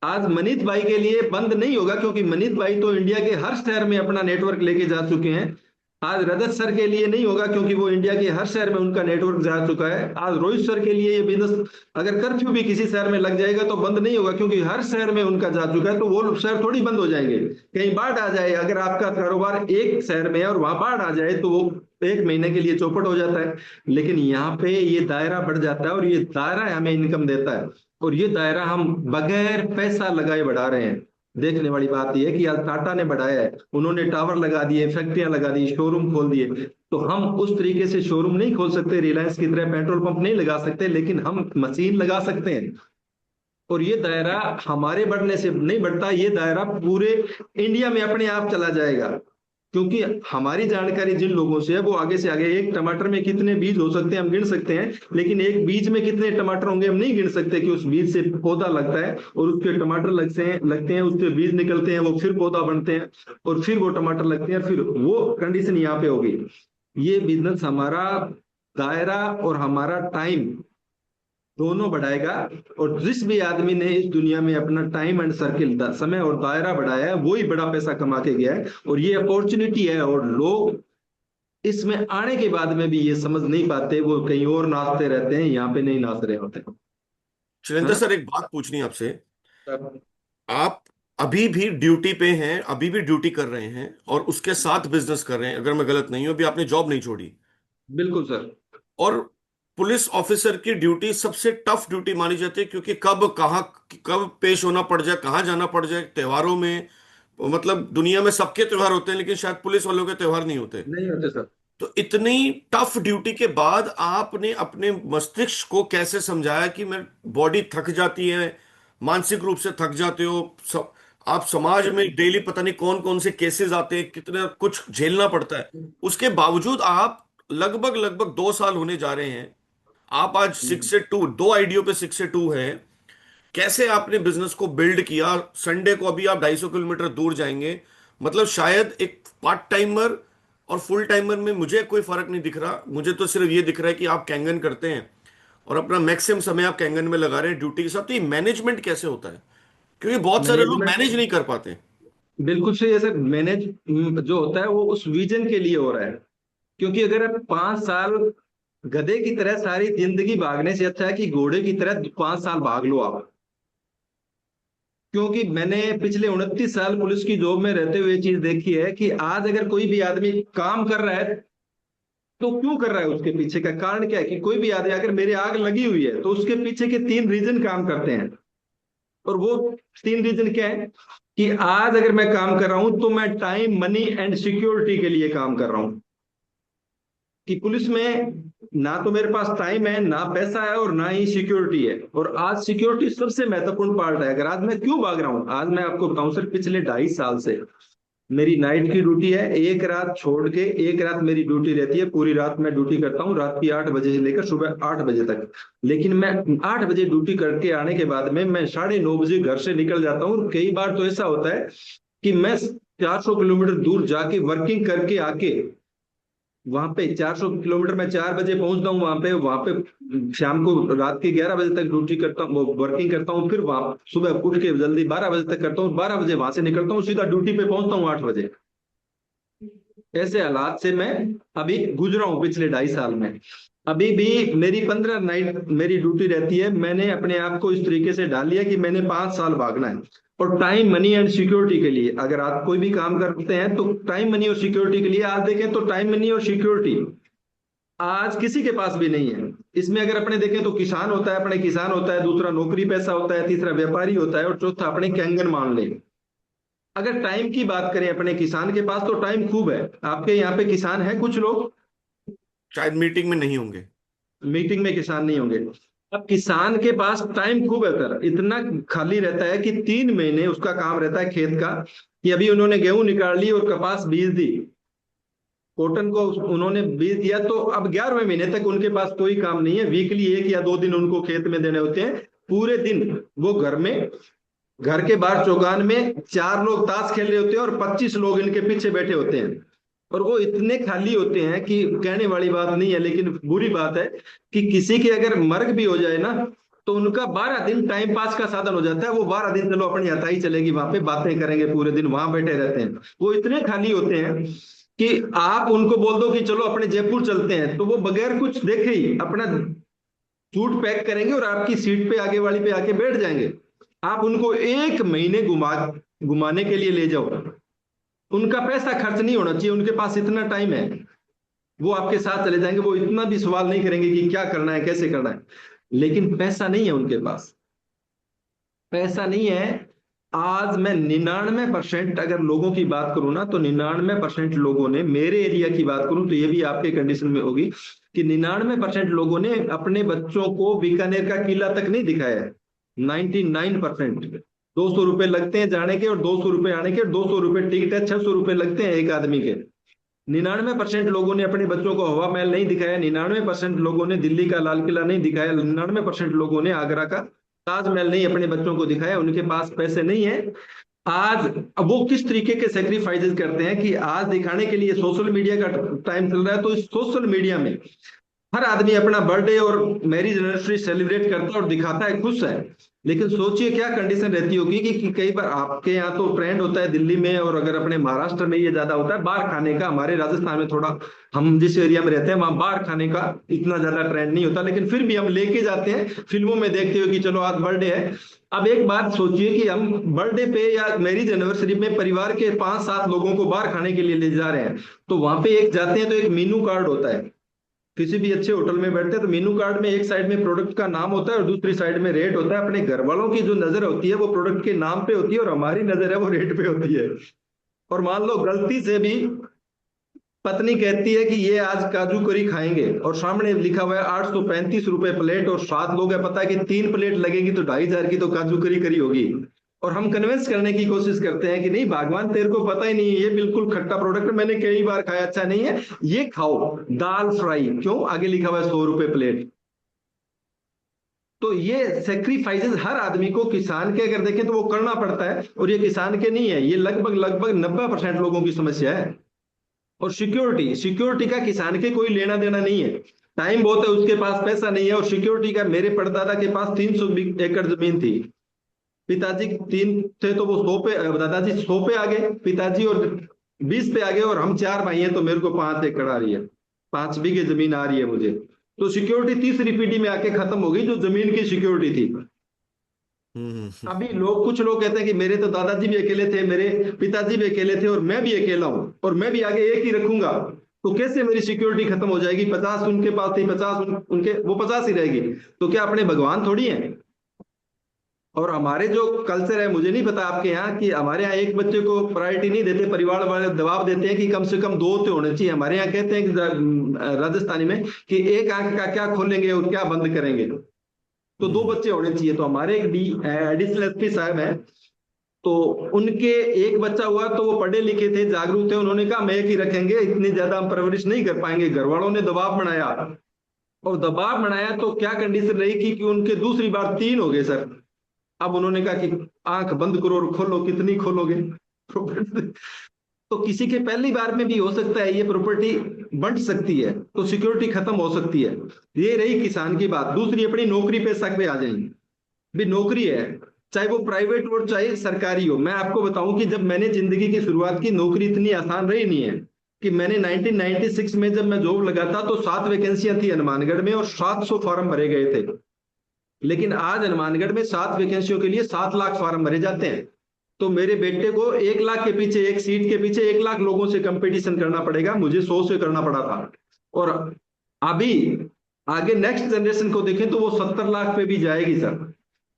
आज मनीष भाई के लिए बंद नहीं होगा, क्योंकि मनीष भाई तो इंडिया के हर शहर में अपना नेटवर्क लेके जा चुके हैं। आज रजत सर के लिए नहीं होगा, क्योंकि वो इंडिया के हर शहर में उनका नेटवर्क जा चुका है। आज रोहित सर के लिए ये बिजनेस, अगर कर्फ्यू भी किसी शहर में लग जाएगा तो बंद नहीं होगा, क्योंकि हर शहर में उनका जा चुका है। तो वो शहर थोड़ी बंद हो जाएंगे। कहीं बाढ़ आ जाए, अगर आपका कारोबार एक शहर में है और वहां बाढ़ आ जाए, तो वो 1 महीने के लिए चौपट हो जाता है। लेकिन यहाँ पे ये दायरा बढ़ जाता है, और ये दायरा हमें इनकम देता है, और ये दायरा हम बगैर पैसा लगाए बढ़ा रहे हैं। देखने वाली बात यह है कि आज टाटा ने बढ़ाया है, उन्होंने टावर लगा दिए, फैक्ट्रियां लगा दी, शोरूम खोल दिए। तो हम उस तरीके से शोरूम नहीं खोल सकते, रिलायंस की तरह पेट्रोल पंप नहीं लगा सकते, लेकिन हम मशीन लगा सकते हैं। और ये दायरा हमारे बढ़ने से नहीं बढ़ता, ये दायरा पूरे इंडिया में अपने आप चला जाएगा। क्योंकि हमारी जानकारी जिन लोगों से है, वो आगे से आगे, एक टमाटर में कितने बीज हो सकते हैं हम गिन सकते हैं, लेकिन एक बीज में कितने टमाटर होंगे हम नहीं गिन सकते। कि उस बीज से पौधा लगता है, और उसके टमाटर लगते हैं, उसके बीज निकलते हैं, वो फिर पौधा बनते हैं, और फिर वो टमाटर लगते हैं, फिर वो कंडीशन यहाँ पे होगी। ये बिजनेस हमारा दायरा और हमारा टाइम दोनों बढ़ाएगा। और जिस भी आदमी ने इस दुनिया में अपना टाइम एंड सर्किल, समय और दायरा बढ़ाया है, वो ही बड़ा पैसा कमा के गया है। और ये अपॉर्चुनिटी है, और लोग इसमें आने के बाद में भी ये समझ नहीं पाते, वो कहीं और नाचते रहते हैं, यहाँ पे नहीं नाच रहे होते। शैलेंद्र हाँ। सर, एक बात पूछनी है आपसे। आप अभी भी ड्यूटी पे हैं, अभी भी ड्यूटी कर रहे हैं, और उसके साथ बिजनेस कर रहे हैं, अगर मैं गलत नहीं हूं, अभी आपने जॉब नहीं छोड़ी। बिल्कुल सर। और पुलिस ऑफिसर की ड्यूटी सबसे टफ ड्यूटी मानी जाती है, क्योंकि कब पेश होना पड़ जाए, कहाँ जाना पड़ जाए त्योहारों में। मतलब दुनिया में सबके त्योहार होते हैं, लेकिन शायद पुलिस वालों के त्योहार नहीं होते। नहीं होते सर। तो इतनी टफ ड्यूटी के बाद आपने अपने मस्तिष्क को कैसे समझाया कि मैं, बॉडी थक जाती है, मानसिक रूप से थक जाते हो, आप समाज में डेली पता नहीं कौन कौन से केसेस आते हैं, कितना कुछ झेलना पड़ता है, उसके बावजूद आप लगभग लगभग 2 साल होने जा रहे हैं, आप आज 6 से 2, 2 आईडियो पे 6 से 2 है। कैसे आपने बिजनेस को बिल्ड किया? संडे को अभी आप 250 किलोमीटर दूर जाएंगे। मतलब शायद एक पार्ट टाइमर और फुल टाइमर में मुझे कोई फर्क नहीं दिख रहा, मुझे तो सिर्फ ये दिख रहा है कि आप कैंगन करते हैं, और अपना मैक्सिमम समय आप कैंगन में लगा रहे हैं ड्यूटी के साथ। तो ये मैनेजमेंट कैसे होता है? क्योंकि बहुत सारे लोग मैनेजमेंट मैनेज नहीं कर पाते। बिल्कुल सही है सर। मैनेज जो होता है वो उस विजन के लिए हो रहा है। क्योंकि अगर आप 5 साल गधे की तरह सारी जिंदगी भागने से अच्छा है कि घोड़े की तरह 5 साल भाग लो आप। क्योंकि मैंने पिछले 29 साल पुलिस की जॉब में रहते हुए चीज देखी है कि आज अगर कोई भी आदमी काम कर रहा है, तो क्यों कर रहा है, उसके पीछे का कारण क्या है। कि कोई भी आदमी, अगर मेरे आग लगी हुई है, तो उसके पीछे के 3 रीजन काम करते हैं। और वो 3 रीजन क्या है? कि आज अगर मैं काम कर रहा हूं, तो मैं टाइम, मनी एंड सिक्योरिटी के लिए काम कर रहा हूं। कि पुलिस में ना तो मेरे पास टाइम है, ना पैसा है, और ना ही सिक्योरिटी है। और आज सिक्योरिटी सबसे महत्वपूर्ण पार्ट है। अगर आज मैं क्यों भाग रहा हूं, आज मैं आपको बताऊं सर, पिछले 2.5 साल से मेरी नाइट की ड्यूटी है। एक रात छोड़ के एक रात मेरी ड्यूटी रहती है। पूरी रात मैं ड्यूटी करता हूँ, रात की 8 बजे से लेकर सुबह 8 बजे तक। लेकिन मैं 8 बजे ड्यूटी करके आने के बाद में मैं 9:30 बजे घर से निकल जाता हूँ। कई बार तो ऐसा होता है कि मैं 400 किलोमीटर दूर जाके वर्किंग करके आके, वहां पे 400 किलोमीटर में 4 बजे पहुंचता हूँ वहां पे शाम को रात के 11 बजे तक ड्यूटी करता हूँ, वर्किंग करता हूँ। फिर वहां सुबह उठ के जल्दी 12 बजे तक करता हूँ, 12 बजे वहां से निकलता हूँ, सीधा ड्यूटी पे पहुंचता हूँ 8 बजे। ऐसे हालात से मैं अभी गुजरा हूँ पिछले 2.5 साल में। अभी भी मेरी 15 नाइट मेरी ड्यूटी रहती है। मैंने अपने आप को इस तरीके से डाल लिया कि मैंने 5 साल भागना है। और टाइम, मनी एंड सिक्योरिटी के लिए, अगर आप कोई भी काम करते हैं तो टाइम, मनी और सिक्योरिटी के लिए, आज देखें तो टाइम, मनी और सिक्योरिटी आज किसी के पास भी नहीं है। इसमें अगर अपने देखें तो किसान होता है, अपने किसान होता है, दूसरा नौकरी पैसा होता है, तीसरा व्यापारी होता है, और चौथा अपने कैंगन मान ले। अगर टाइम की बात करें अपने किसान के पास, तो टाइम खूब है। आपके यहाँ पे किसान है कुछ लोग? शायद मीटिंग में नहीं होंगे। मीटिंग में किसान नहीं होंगे। अब किसान के पास टाइम खूब है सर, इतना खाली रहता है कि 3 महीने उसका काम रहता है खेत का, कि अभी उन्होंने गेहूं निकाल ली और कपास बीज दी, कॉटन को उन्होंने बीज दिया, तो अब 11वें महीने तक उनके पास कोई काम नहीं है। वीकली 1 या 2 दिन उनको खेत में देने होते हैं। पूरे दिन वो घर में, घर के बाहर चौगान में 4 लोग ताश खेल रहे होते हैं और 25 लोग इनके पीछे बैठे होते हैं। और वो इतने खाली होते हैं कि कहने वाली बात नहीं है, लेकिन बुरी बात है कि किसी के अगर मर्ग भी हो जाए ना, तो उनका 12 दिन टाइम पास का साधन हो जाता है। वो 12 दिन चलो अपनी हथाई चलेगी, वहां पे बातें करेंगे, पूरे दिन वहां बैठे रहते हैं। वो इतने खाली होते हैं कि आप उनको बोल दो कि चलो अपने जयपुर चलते हैं, तो वो बगैर कुछ देखे ही अपना सूट पैक करेंगे और आपकी सीट पे आगे वाली पे आके बैठ जाएंगे। आप उनको 1 महीने घुमाने के लिए ले जाओ, उनका पैसा खर्च नहीं होना चाहिए, उनके पास इतना टाइम है, वो आपके साथ चले जाएंगे। वो इतना भी सवाल नहीं करेंगे कि क्या करना है कैसे करना है। लेकिन पैसा नहीं है उनके पास, पैसा नहीं है। आज मैं 99% अगर लोगों की बात करूं ना, तो 99% लोगों ने, मेरे एरिया की बात करूं तो ये भी आपके कंडीशन में होगी, कि 99% लोगों ने अपने बच्चों को बीकानेर का किला तक नहीं दिखाया है। 99%। 200 रुपए लगते हैं जाने के और 200 रुपए आने के, 200 रुपए टिकट है, 600 रुपए लगते हैं एक आदमी के। 99% लोगों ने अपने बच्चों को हवा महल नहीं दिखाया, 99% लोगों ने दिल्ली का लाल किला नहीं दिखाया, 99% लोगों ने आगरा का ताजमहल नहीं अपने बच्चों को दिखाया। उनके पास पैसे नहीं है। आज अब वो किस तरीके के सेक्रीफाइसेस करते हैं कि आज दिखाने के लिए, सोशल मीडिया का टाइम चल रहा है, तो इस सोशल मीडिया में हर आदमी अपना बर्थडे और मैरिज एनिवर्सरी सेलिब्रेट करता है और दिखाता है, खुश है। लेकिन सोचिए क्या कंडीशन रहती होगी कि कई बार आपके यहाँ तो ट्रेंड होता है दिल्ली में, और अगर अपने महाराष्ट्र में ये ज्यादा होता है बाहर खाने का। हमारे राजस्थान में थोड़ा, हम जिस एरिया में रहते हैं वहां बाहर खाने का इतना ज्यादा ट्रेंड नहीं होता, लेकिन फिर भी हम लेके जाते हैं, फिल्मों में देखते हो कि चलो आज बर्थडे है। अब एक बात सोचिए कि हम बर्थडे पे या मैरिज एनिवर्सरी में परिवार के 5-7 लोगों को बाहर खाने के लिए ले जा रहे हैं, तो वहां पे एक जाते हैं तो एक मेनू कार्ड होता है। किसी भी अच्छे होटल में बैठते हैं तो मेनू कार्ड में एक साइड में प्रोडक्ट का नाम होता है और दूसरी साइड में रेट होता है। अपने घर वालों की जो नजर होती है वो प्रोडक्ट के नाम पे होती है, और हमारी नजर है वो रेट पे होती है। और मान लो गलती से भी पत्नी कहती है कि ये आज काजू करी खाएंगे, और सामने लिखा हुआ है 835 रुपए प्लेट, और 7 लोग है, पता है कि 3 प्लेट लगेगी तो 2,500 की तो काजू करी करी होगी। और हम कन्विंस करने की कोशिश करते हैं कि नहीं भगवान तेरे को पता ही नहीं है, ये बिल्कुल खट्टा प्रोडक्ट, मैंने कई बार खाया, अच्छा नहीं है, ये खाओ दाल फ्राई, क्यों आगे लिखा हुआ है 100 रुपए प्लेट। तो ये सेक्रीफाइसेस हर आदमी को, किसान के अगर देखें तो वो करना पड़ता है, और ये किसान के नहीं है, ये लगभग लगभग 90% लोगों की समस्या है। और सिक्योरिटी, सिक्योरिटी का किसान के कोई लेना देना नहीं है। टाइम बहुत है, उसके पास पैसा नहीं है। और सिक्योरिटी का, मेरे परदादा के पास 300 एकड़ जमीन थी, पिताजी 3 थे तो वो 100 पे, दादाजी 100 पे आ गए, पिताजी और 20 पे आ गए, और हम 4 भाई हैं तो मेरे को 5 एकड़ आ रही है, 5 बीघे जमीन आ रही है मुझे। तो सिक्योरिटी तीसरी पीढ़ी में आके खत्म हो गई, जो जमीन की सिक्योरिटी थी। अभी लोग, कुछ लोग कहते हैं कि मेरे तो दादाजी भी अकेले थे, मेरे पिताजी भी अकेले थे, और मैं भी अकेला हूं, और मैं भी आगे एक ही रखूंगा, तो कैसे मेरी सिक्योरिटी खत्म हो जाएगी? 50 उनके पास थी, 50 उनके, वो 50 ही रहेगी। तो क्या अपने भगवान थोड़ी हैं? और हमारे जो कल्चर है, मुझे नहीं पता आपके यहाँ, कि हमारे यहाँ एक बच्चे को प्रायोरिटी नहीं देते, परिवार वाले दबाव देते हैं कि कम से कम 2 तो होने चाहिए। हमारे यहाँ कहते हैं कि राजस्थानी में, कि एक आंख का क्या खोलेंगे और क्या बंद करेंगे, तो 2 बच्चे होने चाहिए। तो हमारे एक एडिशनल एसपी साहब हैं, तो उनके एक बच्चा हुआ, तो वो पढ़े लिखे थे, जागरूक थे, उन्होंने कहा हम एक ही रखेंगे, इतनी ज्यादा हम परवरिश नहीं कर पाएंगे। घर वालों ने दबाव बनाया, और दबाव बनाया तो क्या कंडीशन रही कि उनके दूसरी बार 3 हो गए सर। अब उन्होंने कहा कि आंख बंद करो और खोलो, कितनी खोलोगे? तो किसी के पहली बार में भी हो सकता है ये प्रॉपर्टी बंट सकती है, तो सिक्योरिटी खत्म हो सकती है। ये रही किसान की बात। दूसरी अपनी नौकरी पेशा पे आ जाएंगे। भी नौकरी है, चाहे वो प्राइवेट हो चाहे सरकारी हो। मैं आपको बताऊं कि जब मैंने जिंदगी की शुरुआत की, नौकरी इतनी आसान रही नहीं है। कि मैंने 1996 में जब मैं जॉब लगा था, तो 7 वैकेंसियां थी हनुमानगढ़ में, और 700 फॉर्म भरे गए थे। लेकिन आज हनुमानगढ़ में 7 वैकेंसियों के लिए 7 लाख फॉर्म भरे जाते हैं। तो मेरे बेटे को 1 लाख के पीछे, एक सीट के पीछे 1 लाख लोगों से कंपटीशन करना पड़ेगा, मुझे 100 से करना पड़ा था। और अभी आगे नेक्स्ट जनरेशन को देखें तो वो 70 लाख पे भी जाएगी सर।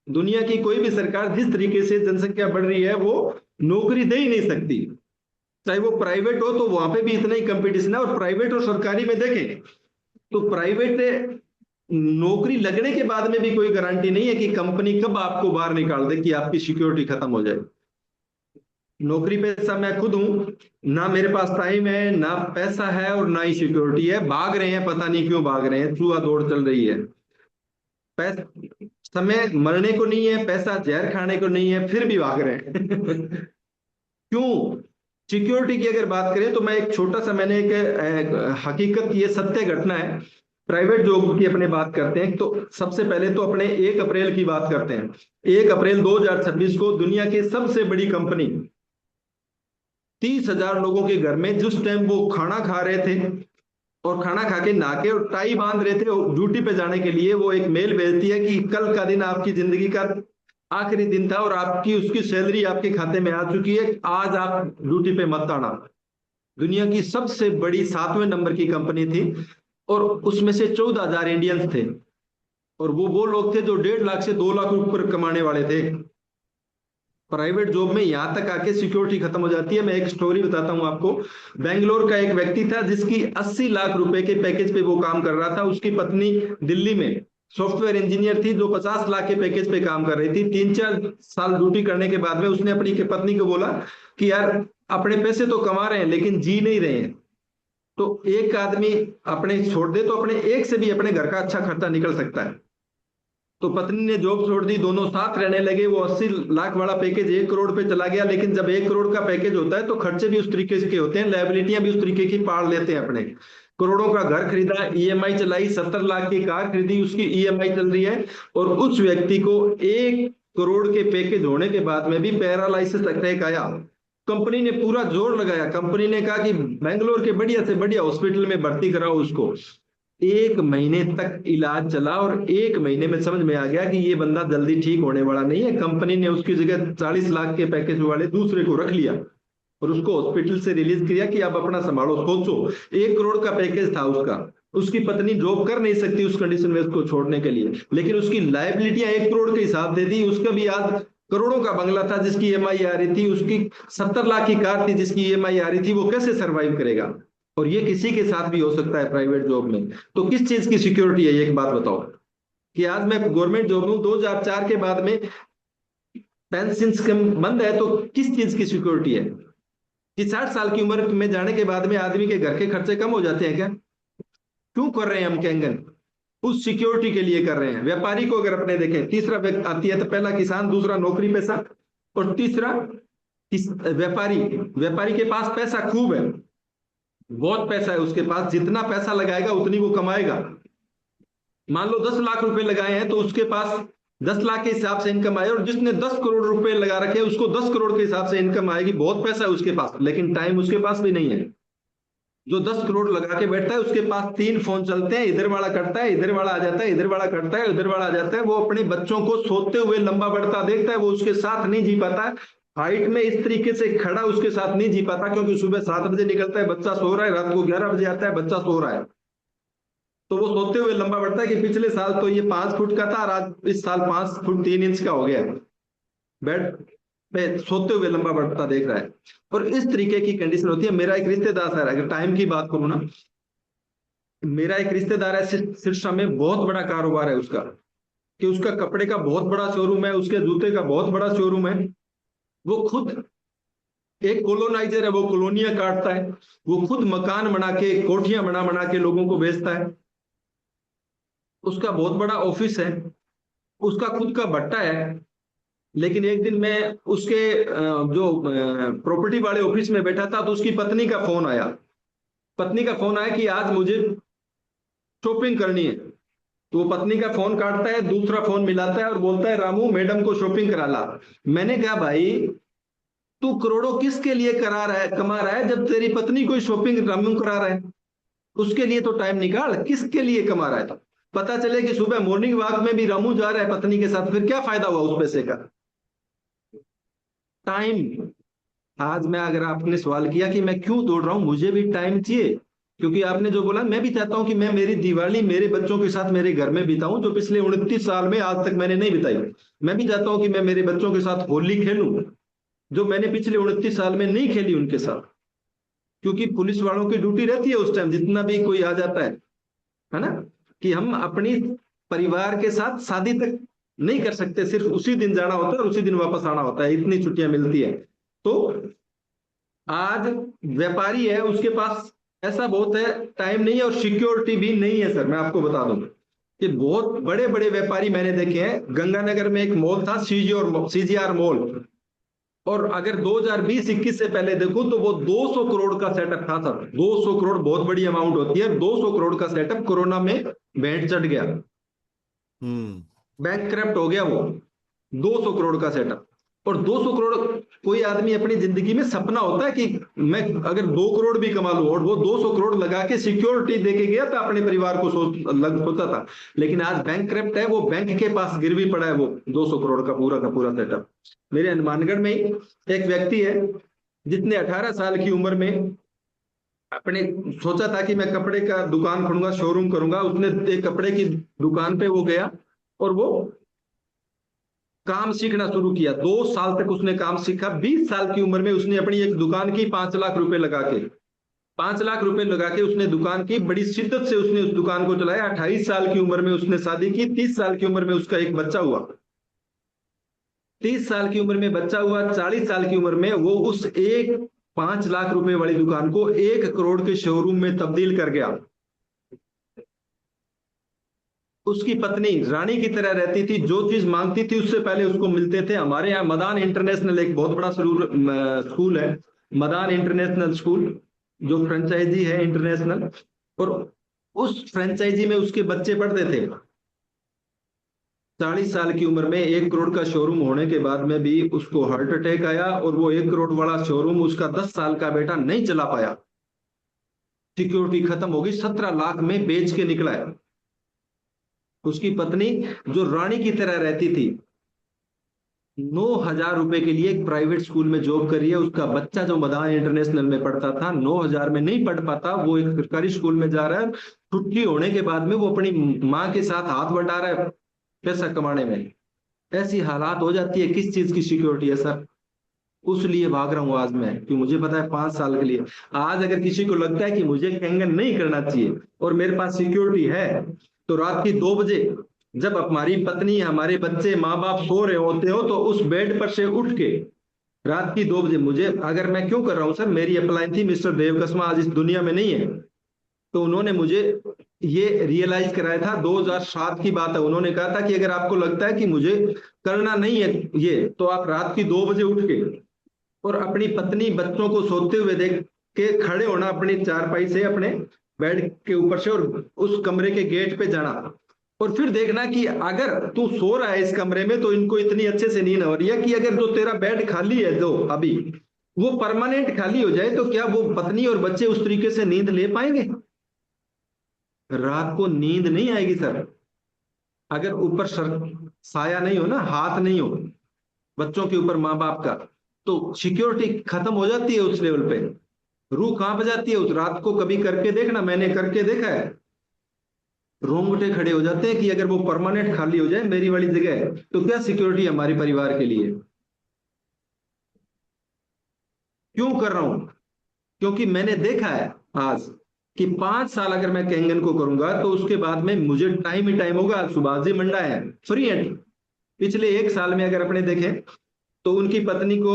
दुनिया की कोई भी सरकार जिस तरीके से जनसंख्या बढ़ रही है, वो नौकरी दे ही नहीं सकती। चाहे वो प्राइवेट हो तो वहां पे भी इतना ही कंपटीशन है, और प्राइवेट और सरकारी में देखें तो प्राइवेट नौकरी लगने के बाद में भी कोई गारंटी नहीं है कि कंपनी कब आपको बाहर निकाल दे, कि आपकी सिक्योरिटी खत्म हो जाए। नौकरी पेशा मैं खुद हूं, ना मेरे पास टाइम है, ना पैसा है, और ना ही सिक्योरिटी है। भाग रहे हैं, पता नहीं क्यों भाग रहे हैं, चूहा दौड़ चल रही है। पैसा, समय मरने को नहीं है, पैसा जहर खाने को नहीं है, फिर भी भाग रहे हैं। क्यों? सिक्योरिटी की अगर बात करें तो मैं एक छोटा सा, मैंने एक हकीकत की, ये सत्य घटना है। प्राइवेट जॉब की अपने बात करते हैं तो सबसे पहले तो अपने 1 अप्रैल की बात करते हैं। 1 अप्रैल 2026 को दुनिया की सबसे बड़ी कंपनी 30,000 लोगों के घर में, जिस टाइम वो खाना खा रहे थे और खाना खा के नहा के और टाई बांध रहे थे ड्यूटी पे जाने के लिए, वो एक मेल भेजती है कि कल का दिन आपकी जिंदगी का आखिरी दिन था और आपकी उसकी सैलरी आपके खाते में आ चुकी है, आज आप ड्यूटी पे मत आना। दुनिया की सबसे बड़ी 7वें नंबर की कंपनी थी, और उसमें से 14,000 इंडियंस थे, और वो लोग थे जो 1.5 लाख से 2 लाख ऊपर कमाने वाले थे। प्राइवेट जॉब में यहां तक आके सिक्योरिटी खत्म हो जाती है। मैं एक स्टोरी बताता हूं आपको। बेंगलोर का एक व्यक्ति था जिसकी 80 लाख रुपए के पैकेज पे वो काम कर रहा था। उसकी पत्नी दिल्ली में सॉफ्टवेयर इंजीनियर थी जो 50 लाख के पैकेज पे काम कर रही थी। 3-4 साल ड्यूटी करने के बाद में उसने अपनी पत्नी को बोला कि यार, अपने पैसे तो कमा रहे हैं लेकिन जी नहीं रहे हैं, तो एक आदमी अपने छोड़ दे तो अपने एक से भी अपने घर का अच्छा खर्चा निकल सकता है। तो पत्नी ने जॉब छोड़ दी, दोनों साथ रहने लगे। वो 80 लाख वाला पैकेज 1 करोड़ पे चला गया। लेकिन जब 1 करोड़ का पैकेज होता है तो खर्चे भी उस तरीके के होते हैं, लायबिलिटियां भी उस तरीके की पाल लेते हैं अपने। करोड़ों का घर खरीदा, ईएमआई चलाई, 70 लाख की कार खरीदी, उसकी ईएमआई चल रही है। और उस व्यक्ति को 1 करोड़ के पैकेज होने के बाद में भी पैरालिसिस अटैक आया। कंपनी ने पूरा जोर लगाया, कंपनी ने कहा कि बेंगलोर के बढ़िया से बढ़िया हॉस्पिटल में भर्ती कराओ उसको। 1 महीने तक इलाज चला और 1 महीने में समझ में आ गया कि ये बंदा जल्दी ठीक होने वाला नहीं है। कंपनी ने उसकी जगह 40 लाख के पैकेज वाले दूसरे को रख लिया और उसको हॉस्पिटल से रिलीज किया कि अब अपना संभालो। सोचो, 1 करोड़ का पैकेज था उसका। उसकी पत्नी जॉब कर नहीं सकती उस कंडीशन में उसको छोड़ने के लिए, लेकिन उसकी लायबिलिटियां 1 करोड़ के हिसाब दे दी। उसका भी आज करोड़ों का बंगला था जिसकी ईएमआई आ रही थी, उसकी 70 लाख की कार थी जिसकी ईएमआई आ रही थी। वो कैसे सरवाइव करेगा? और ये किसी के साथ भी हो सकता है प्राइवेट जॉब में। तो किस चीज की सिक्योरिटी है, एक बात बताओ। कि आज मैं गवर्नमेंट जॉब में हूं, 2004 के बाद में पेंशन स्कीम बंद है, तो किस चीज की सिक्योरिटी है? कि 60 साल की उम्र में जाने के बाद में आदमी के घर के खर्चे कम हो जाते हैं क्या? क्यों कर रहे हैं हम कैंगन? उस सिक्योरिटी के लिए कर रहे हैं। व्यापारी को अगर अपने देखें, तीसरा आती है तो पहला किसान, दूसरा नौकरी पेशा, और तीसरा व्यापारी। व्यापारी के पास पैसा खूब है, बहुत पैसा है उसके पास, जितना पैसा लगाएगा उतनी वो कमाएगा। मान लो 10 लाख रुपए लगाए हैं तो उसके पास 10 लाख के हिसाब से इनकम आए, और जिसने 10 करोड़ रुपए लगा रखे हैं उसको 10 करोड़ के हिसाब से इनकम आएगी। बहुत पैसा है उसके पास, लेकिन टाइम उसके पास भी नहीं है। जो 10 करोड़ लगा के बैठता है उसके पास 3 फोन चलते हैं, इधर वाला करता है, इधर वाला आ जाता है, इधर वाला करता है, इधर वाला आ जाता है। वो अपने बच्चों को सोते हुए लंबा बढ़ता देखता है, वो उसके साथ नहीं जी पाता। हाइट में इस तरीके से खड़ा उसके साथ नहीं जी पाता, क्योंकि सुबह 7 बजे निकलता है, बच्चा सो रहा है, रात को 11 बजे आता है, बच्चा सो रहा है। तो वो सोते हुए लंबा बढ़ता है कि पिछले साल तो ये 5 फुट का था और आज इस साल 5 फुट 3 इंच का हो गया। बेड पे सोते हुए लंबा बढ़ता देख रहा है। और इस तरीके की कंडीशन होती है। मेरा एक रिश्तेदार है, अगर टाइम की बात करूं ना, मेरा एक रिश्तेदार है सिरसा में, बहुत बड़ा कारोबार है उसका। कि उसका कपड़े का बहुत बड़ा शोरूम है, उसके जूते का बहुत बड़ा शोरूम है। वो खुद एक कोलोनाइजर है, वो कॉलोनियां काटता है। वो खुद मकान बना के, कोठियां बना बना के लोगों को बेचता है। उसका बहुत बड़ा ऑफिस है, उसका खुद का भट्टा है। लेकिन एक दिन मैं उसके जो प्रॉपर्टी वाले ऑफिस में बैठा था तो उसकी पत्नी का फोन आया। पत्नी का फोन आया कि आज मुझे शॉपिंग करनी है। तो वो पत्नी का फोन काटता है, दूसरा फोन मिलाता है और बोलता है, रामू मैडम को शॉपिंग करा ला। मैंने कहा, भाई तू करोड़ों किसके लिए करा रहा है, कमा रहा है, जब तेरी पत्नी को शॉपिंग रामू करा रहा है? उसके लिए तो टाइम निकाल, किसके लिए कमा रहा है? तो पता चले कि सुबह मॉर्निंग वॉक में भी रामू जा रहा है पत्नी के साथ, फिर क्या फायदा हुआ उस पैसे का? टाइम। आज मैं, अगर आपने सवाल किया कि मैं क्यों दौड़ रहा हूं, मुझे भी टाइम चाहिए। क्योंकि आपने जो बोला, मैं भी चाहता हूं कि मैं मेरी दिवाली मेरे बच्चों के साथ मेरे घर में बिताऊं, जो पिछले 29 साल में आज तक मैंने नहीं बिताई। मैं भी चाहता हूं कि मैं मेरे बच्चों के साथ होली खेलूं। जो मैंने पिछले 29 साल में नहीं खेली उनके साथ, क्योंकि पुलिस वालों की ड्यूटी रहती है उस टाइम जितना भी कोई आ जाता है ना, कि हम अपनी परिवार के साथ शादी तक नहीं कर सकते, सिर्फ उसी दिन जाना होता है और उसी दिन वापस आना होता है, इतनी छुट्टियां मिलती है। तो आज व्यापारी है, उसके पास ऐसा बहुत है टाइम नहीं है और सिक्योरिटी भी नहीं है सर। मैं आपको बता दूं कि बहुत बड़े बड़े व्यापारी मैंने देखे हैं। गंगानगर में एक मॉल था, सीजीआर मॉल, और अगर 2020-21 से पहले देखूं तो वो 200 करोड़ का सेटअप था सर। 200 करोड़ बहुत बड़ी अमाउंट होती है। 200 करोड़ का सेटअप कोरोना में बैंड चढ़ गया, हम्म। बैंक करप्ट हो गया वो। 200 करोड़ का सेटअप, और 200 करोड़, कोई आदमी अपनी जिंदगी में सपना होता है कि मैं अगर 2 करोड़ भी कमा लूं, और वो 200 करोड़ लगा के सिक्योरिटी दे के गया था अपने परिवार को, सोचता था। लेकिन आज बैंक करप्ट है, वो बैंक के पास गिरवी पड़ा है वो 200 करोड़ का पूरा सेटअप। मेरे हनुमानगढ़ में ही एक व्यक्ति है जिसने 18 साल की उम्र में अपने सोचा था कि मैं कपड़े का दुकान खोलूंगा, शोरूम करूंगा। उसने एक कपड़े की दुकान पे वो गया और वो काम सीखना शुरू किया। 2 साल तक उसने काम सीखा। 20 साल की उम्र में उसने अपनी एक दुकान की, 5 लाख रुपए लगा के, 5 लाख रुपए लगा के उसने दुकान की। बड़ी शिद्दत से उसने उस दुकान को चलाया। 28 साल की उम्र में उसने शादी की। 30 साल की उम्र में उसका एक बच्चा हुआ। 30 साल की उम्र में बच्चा हुआ। 40 साल की उम्र में वो उस एक 5 लाख रुपए वाली दुकान को 1 करोड़ के शोरूम में तब्दील कर गया। उसकी पत्नी रानी की तरह रहती थी, जो चीज मांगती थी उससे पहले उसको मिलते थे। हमारे यहाँ मदान इंटरनेशनल एक बहुत बड़ा स्कूल है, मदान इंटरनेशनल स्कूल, जो फ्रेंचाइजी है इंटरनेशनल, और उस फ्रेंचाइजी में उसके बच्चे पढ़ते थे। 40 साल की उम्र में 1 करोड़ का शोरूम होने के बाद में भी उसको हार्ट अटैक आया, और वो 1 करोड़ वाला शोरूम उसका 10 साल का बेटा नहीं चला पाया। सिक्योरिटी खत्म हो गई, 17 लाख में बेच के निकला है। उसकी पत्नी जो रानी की तरह रहती थी, 9,000 रुपए के लिए एक प्राइवेट स्कूल में जॉब कर रही है। उसका बच्चा जो मदान इंटरनेशनल में पढ़ता था, 9,000 में नहीं पढ़ पाता, वो एक सरकारी स्कूल में जा रहा है। छुट्टी होने के बाद में वो अपनी माँ के साथ हाथ बटा रहा है पैसा कमाने में। ऐसी हालात हो जाती है। किस चीज की सिक्योरिटी है सर? उस लिए भाग रहा हूं आज मैं, कि मुझे पता है 5 साल के लिए। आज अगर किसी को लगता है कि मुझे कैंगन नहीं करना चाहिए और मेरे पास सिक्योरिटी है, तो रात की 2 बजे जब हमारी पत्नी, हमारे बच्चे, माँ बाप सो रहे होते हो, तो उस बेड पर से उठ के रात की 2 बजे मुझे, अगर मैं क्यों कर रहा हूं सर, मेरी अपलाइन थी, मिस्टर देव कसमा आज इस दुनिया में नहीं है, तो उन्होंने मुझे ये रियलाइज कराया था। 2007 की बात है। उन्होंने कहा था कि अगर आपको लगता है कि मुझे करना नहीं है ये, तो आप रात की 2 बजे उठ के और अपनी पत्नी बच्चों को सोते हुए देख के खड़े होना अपनी चारपाई से, अपने बेड के ऊपर से, और उस कमरे के गेट पे जाना, और फिर देखना कि अगर तू सो रहा है इस कमरे में तो इनको इतनी अच्छे से नींद हो रही है कि अगर जो तेरा बेड खाली है जो अभी, वो परमानेंट खाली हो जाए, तो क्या वो पत्नी और बच्चे उस तरीके से नींद ले पाएंगे? रात को नींद नहीं आएगी सर। अगर ऊपर सर साया नहीं हो ना, हाथ नहीं हो बच्चों के ऊपर माँ बाप का, तो सिक्योरिटी खत्म हो जाती है उस लेवल पे। रूह कांप जाती है उस रात को। कभी करके देखना, मैंने करके देखा है। रोंगटे खड़े हो जाते हैं कि अगर वो परमानेंट खाली हो जाए मेरी वाली जगह, तो क्या सिक्योरिटी हमारे परिवार के लिए? क्यों कर रहा हूं? क्योंकि मैंने देखा है आज कि 5 साल अगर मैं कैंगन को करूंगा तो उसके बाद में मुझे टाइम ही टाइम होगा। सुभाष जी मंडा है, फ्री एंट्री। पिछले 1 साल में अगर अपने देखें तो उनकी पत्नी को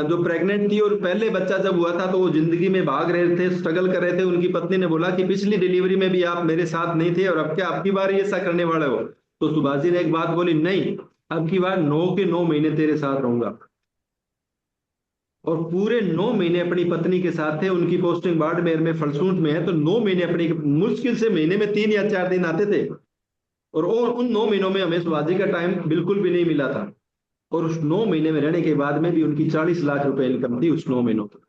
जो प्रेग्नेंट थी, और पहले बच्चा जब हुआ था, तो वो जिंदगी में भाग रहे थे, स्ट्रगल कर रहे थे। उनकी पत्नी ने बोला कि पिछली डिलीवरी में भी आप मेरे साथ नहीं थे, और अब क्या आपकी बार ऐसा करने वाले हो? तो सुभाष जी ने एक बात बोली, नहीं, अब की बार 9 के 9 महीने तेरे साथ रहूंगा। और पूरे 9 महीने अपनी पत्नी के साथ थे। उनकी पोस्टिंग बाड़मेर में, फलसूट में है, तो 9 महीने अपनी, मुश्किल से महीने में 3 या 4 दिन आते थे। और उन 9 महीनों में हमें सुभाष जी का टाइम बिल्कुल भी नहीं मिला था। और उस 9 महीने में रहने के बाद में भी उनकी 40 लाख रुपए इनकम थी उस 9 महीनों तक।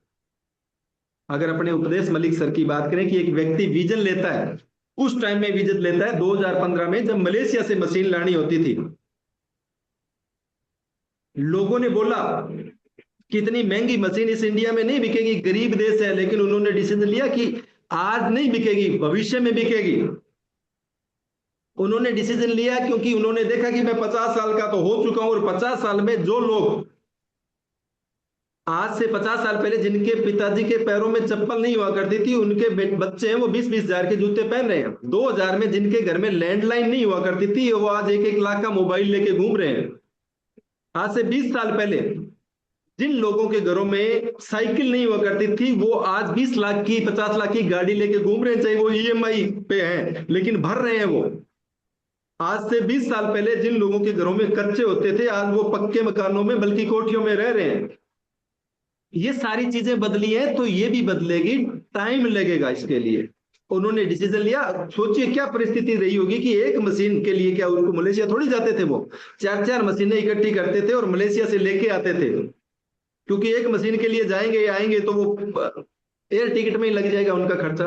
अगर अपने उपदेश मलिक सर की बात करें कि एक व्यक्ति विजन लेता है, उस टाइम में विजन लेता है 2015 में, जब मलेशिया से मशीन लानी होती थी। लोगों ने बोला कि इतनी महंगी मशीन इस इंडिया में नहीं बिकेगी, गरीब देश है, लेकिन उन्होंने डिसीजन लिया कि आज नहीं बिकेगी, भविष्य में बिकेगी। उन्होंने डिसीजन लिया क्योंकि उन्होंने देखा कि मैं 50 साल का तो हो चुका हूं, और 50 साल में जो लोग आज से 50 साल पहले जिनके पिताजी के पैरों में चप्पल नहीं हुआ करती थी, उनके बच्चे हैं वो 20-20 हजार के जूते पहन रहे हैं। 2000 में जिनके घर में लैंडलाइन नहीं हुआ करती थी, वो आज 1-1 लाख का मोबाइल लेके घूम रहे हैं। आज से 20 साल पहले जिन लोगों के घरों में साइकिल नहीं हुआ करती थी, वो आज 20 लाख की 50 लाख की गाड़ी लेके घूम रहे हैं, चाहे वो ईएमआई पे है लेकिन भर रहे हैं वो। आज से 20 साल पहले जिन लोगों के घरों में कच्चे होते थे, आज वो पक्के मकानों में बल्कि कोठियों में रह रहे हैं। ये सारी चीजें बदली हैं, तो ये भी बदलेगी, टाइम लगेगा इसके लिए। उन्होंने डिसीजन लिया। सोचिए क्या परिस्थिति रही होगी कि एक मशीन के लिए क्या उनको मलेशिया थोड़ी जाते थे, वो 4-4 मशीनें इकट्ठी करते थे और मलेशिया से लेके आते थे, क्योंकि एक मशीन के लिए जाएंगे आएंगे तो वो एयर टिकट में ही लग जाएगा उनका खर्चा।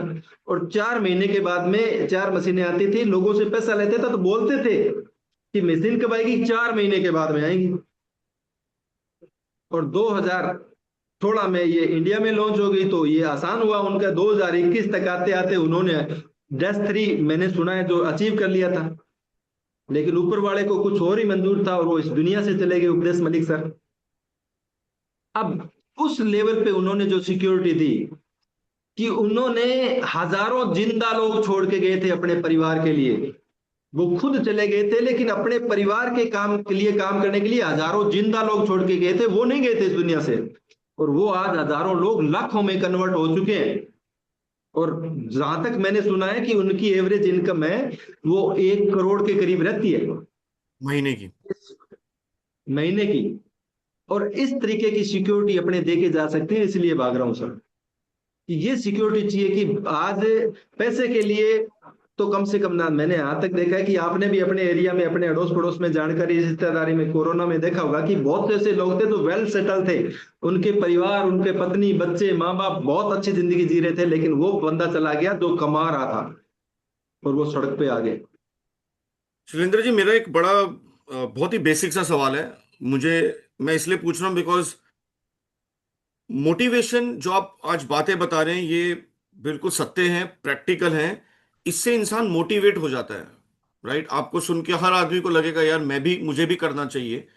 और 4 महीने के बाद में 4 मशीनें आती थी, लोगों से पैसा लेते थे तो बोलते थे कि मशीन कब आएगी, 4 महीने के बाद में आएगी। और 2016 में ये इंडिया में लॉन्च हो गई, तो ये आसान हुआ उनका। 2021 तक आते आते उन्होंने डैश 3 मैंने सुना है जो अचीव कर लिया था, लेकिन ऊपर वाले को कुछ और ही मंजूर था और वो इस दुनिया से चले गए, उपदेश मलिक सर। अब उस लेवल पे उन्होंने जो सिक्योरिटी दी कि उन्होंने हजारों जिंदा लोग छोड़ के गए थे अपने परिवार के लिए। वो खुद चले गए थे लेकिन अपने परिवार के काम के लिए, काम करने के लिए हजारों जिंदा लोग छोड़ के गए थे। वो नहीं गए थे इस दुनिया से, और वो आज हजारों लोग लाखों में कन्वर्ट हो चुके हैं। और जहां तक मैंने सुना है कि उनकी एवरेज इनकम है वो 1 करोड़ के करीब रहती है महीने की। महीने की। और इस तरीके की सिक्योरिटी अपने देके जा सकते हैं, इसलिए भाग रहा हूं सर कि ये सिक्योरिटी चाहिए कि आज पैसे के लिए तो कम से कम ना। मैंने यहां तक देखा है कि आपने भी अपने एरिया में, अपने अड़ोस पड़ोस में, जानकारी रिश्तेदारी में कोरोना में देखा होगा कि बहुत से ऐसे लोग थे जो वेल सेटल थे, उनके परिवार, उनके पत्नी, बच्चे, माँ बाप बहुत अच्छी जिंदगी जी रहे थे, लेकिन वो बंदा चला गया जो कमा रहा था और वो सड़क पे आ गए। शैलेंद्र जी, मेरा एक बड़ा बहुत ही बेसिक सा सवाल है। मुझे मैं इसलिए पूछ रहा हूँ बिकॉज मोटिवेशन जो आप आज बातें बता रहे हैं ये बिल्कुल सत्य हैं, प्रैक्टिकल हैं। इससे इंसान मोटिवेट हो जाता है, राइट? आपको सुन के हर आदमी को लगेगा यार मुझे भी करना चाहिए।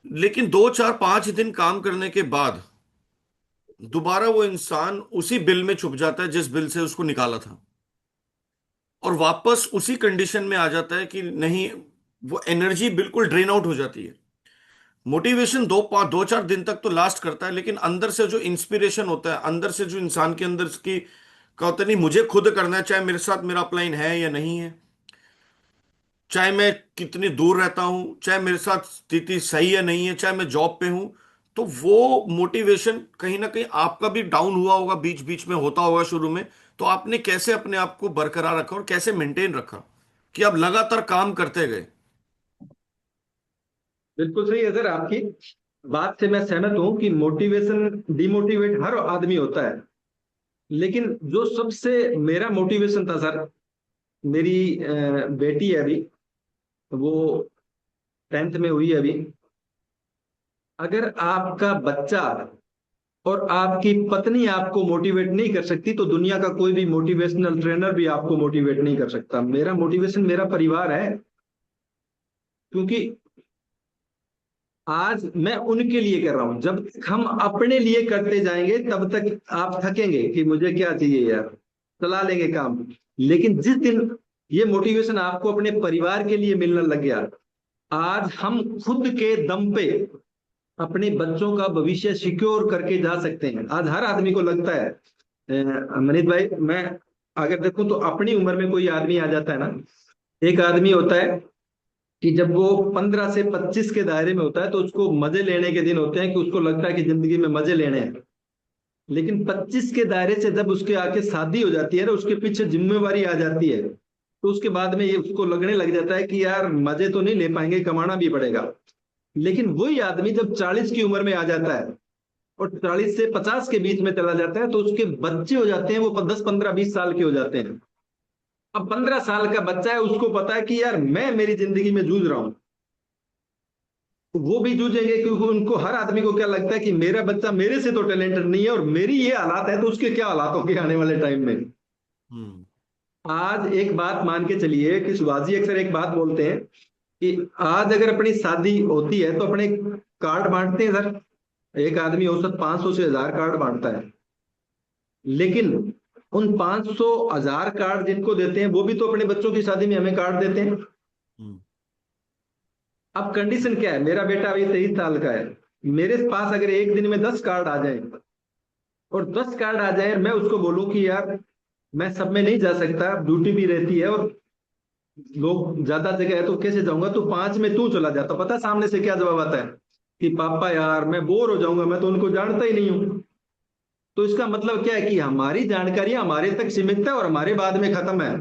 लेकिन 2 4 5 दिन काम करने के बाद दोबारा वो इंसान उसी बिल में छुप जाता है जिस बिल से उसको निकाला था, और वापस उसी कंडीशन में आ जाता है कि नहीं, वो एनर्जी बिल्कुल ड्रेन आउट हो जाती है। मोटिवेशन 2 4 दिन तक तो लास्ट करता है, लेकिन अंदर से जो इंस्पिरेशन होता है, अंदर से जो इंसान के अंदर की का होता है, नहीं मुझे खुद करना है, चाहे मेरे साथ मेरा अपलाइन है या नहीं है, चाहे मैं कितनी दूर रहता हूं, चाहे मेरे साथ स्थिति सही है नहीं है, चाहे मैं जॉब पे हूं। तो वो मोटिवेशन कहीं ना कहीं आपका भी डाउन हुआ होगा, बीच बीच में होता होगा शुरू में। तो आपने कैसे अपने आप को बरकरार रखा और कैसे मेंटेन रखा कि आप लगातार काम करते गए? बिल्कुल सही है सर, आपकी बात से मैं सहमत हूं कि मोटिवेशन डिमोटिवेट हर आदमी होता है। लेकिन जो सबसे मेरा मोटिवेशन था सर, मेरी बेटी है अभी, वो 10th में हुई है अभी। अगर आपका बच्चा और आपकी पत्नी आपको मोटिवेट नहीं कर सकती, तो दुनिया का कोई भी मोटिवेशनल ट्रेनर भी आपको मोटिवेट नहीं कर सकता। मेरा मोटिवेशन मेरा परिवार है, क्योंकि आज मैं उनके लिए कर रहा हूं। जब तक हम अपने लिए करते जाएंगे तब तक आप थकेंगे कि मुझे क्या चाहिए यार, चला लेंगे काम। लेकिन जिस दिन ये मोटिवेशन आपको अपने परिवार के लिए मिलने लग गया, आज हम खुद के दम पे अपने बच्चों का भविष्य सिक्योर करके जा सकते हैं। आज हर आदमी को लगता है, मनीष भाई, मैं अगर देखूं तो अपनी उम्र में कोई आदमी आ जाता है ना, एक आदमी होता है कि जब वो 15 से 25 के दायरे में होता है तो उसको मजे लेने के दिन होते हैं, कि उसको लगता है कि जिंदगी में मजे लेने हैं। लेकिन 25 के दायरे से जब उसके आके शादी हो जाती है ना, उसके पीछे जिम्मेवारी आ जाती है, तो उसके बाद में ये उसको लगने लग जाता है कि यार मजे तो नहीं ले पाएंगे, कमाना भी पड़ेगा। लेकिन वही आदमी जब 40 की उम्र में आ जाता है और 40 से 50 के बीच में चला जाता है, तो उसके बच्चे हो जाते हैं, वो 10 15 20 साल के हो जाते हैं। अब 15 साल का बच्चा है, उसको पता है कि यार मैं मेरी जिंदगी में जूझ रहा हूं। तो वो भी जूझेंगे, क्योंकि उनको, हर आदमी को क्या लगता है कि मेरा बच्चा मेरे से तो टैलेंटेड नहीं है और मेरी ये हालात है, तो उसके क्या हालात होंगे आने वाले टाइम में। हम्म। आज एक बात मान के चलिए कि सुभाष जी अक्सर एक बात बोलते हैं कि आज अगर अपनी शादी होती है तो अपने कार्ड बांटते हैं सर, एक आदमी औसत 500 से 1000 कार्ड बांटता है, लेकिन उन 500 1000 कार्ड जिनको देते हैं वो भी तो अपने बच्चों की शादी में हमें कार्ड देते हैं। हम्म। अब कंडीशन क्या है, मेरा बेटा अभी 23 साल का है, मेरे पास अगर एक दिन में 10 कार्ड आ जाए, और 10 कार्ड आ जाए, मैं उसको बोलूं कि यार मैं सब में नहीं जा सकता, ड्यूटी भी रहती है और लोग ज्यादा जगह है तो कैसे जाऊंगा, तो 5 में तू चला जाता, पता सामने से क्या जवाब आता है कि पापा यार मैं बोर हो जाऊंगा, मैं तो उनको जानता ही नहीं हूं। तो इसका मतलब क्या है कि हमारी जानकारी हमारे तक सीमित है और हमारे बाद में खत्म है।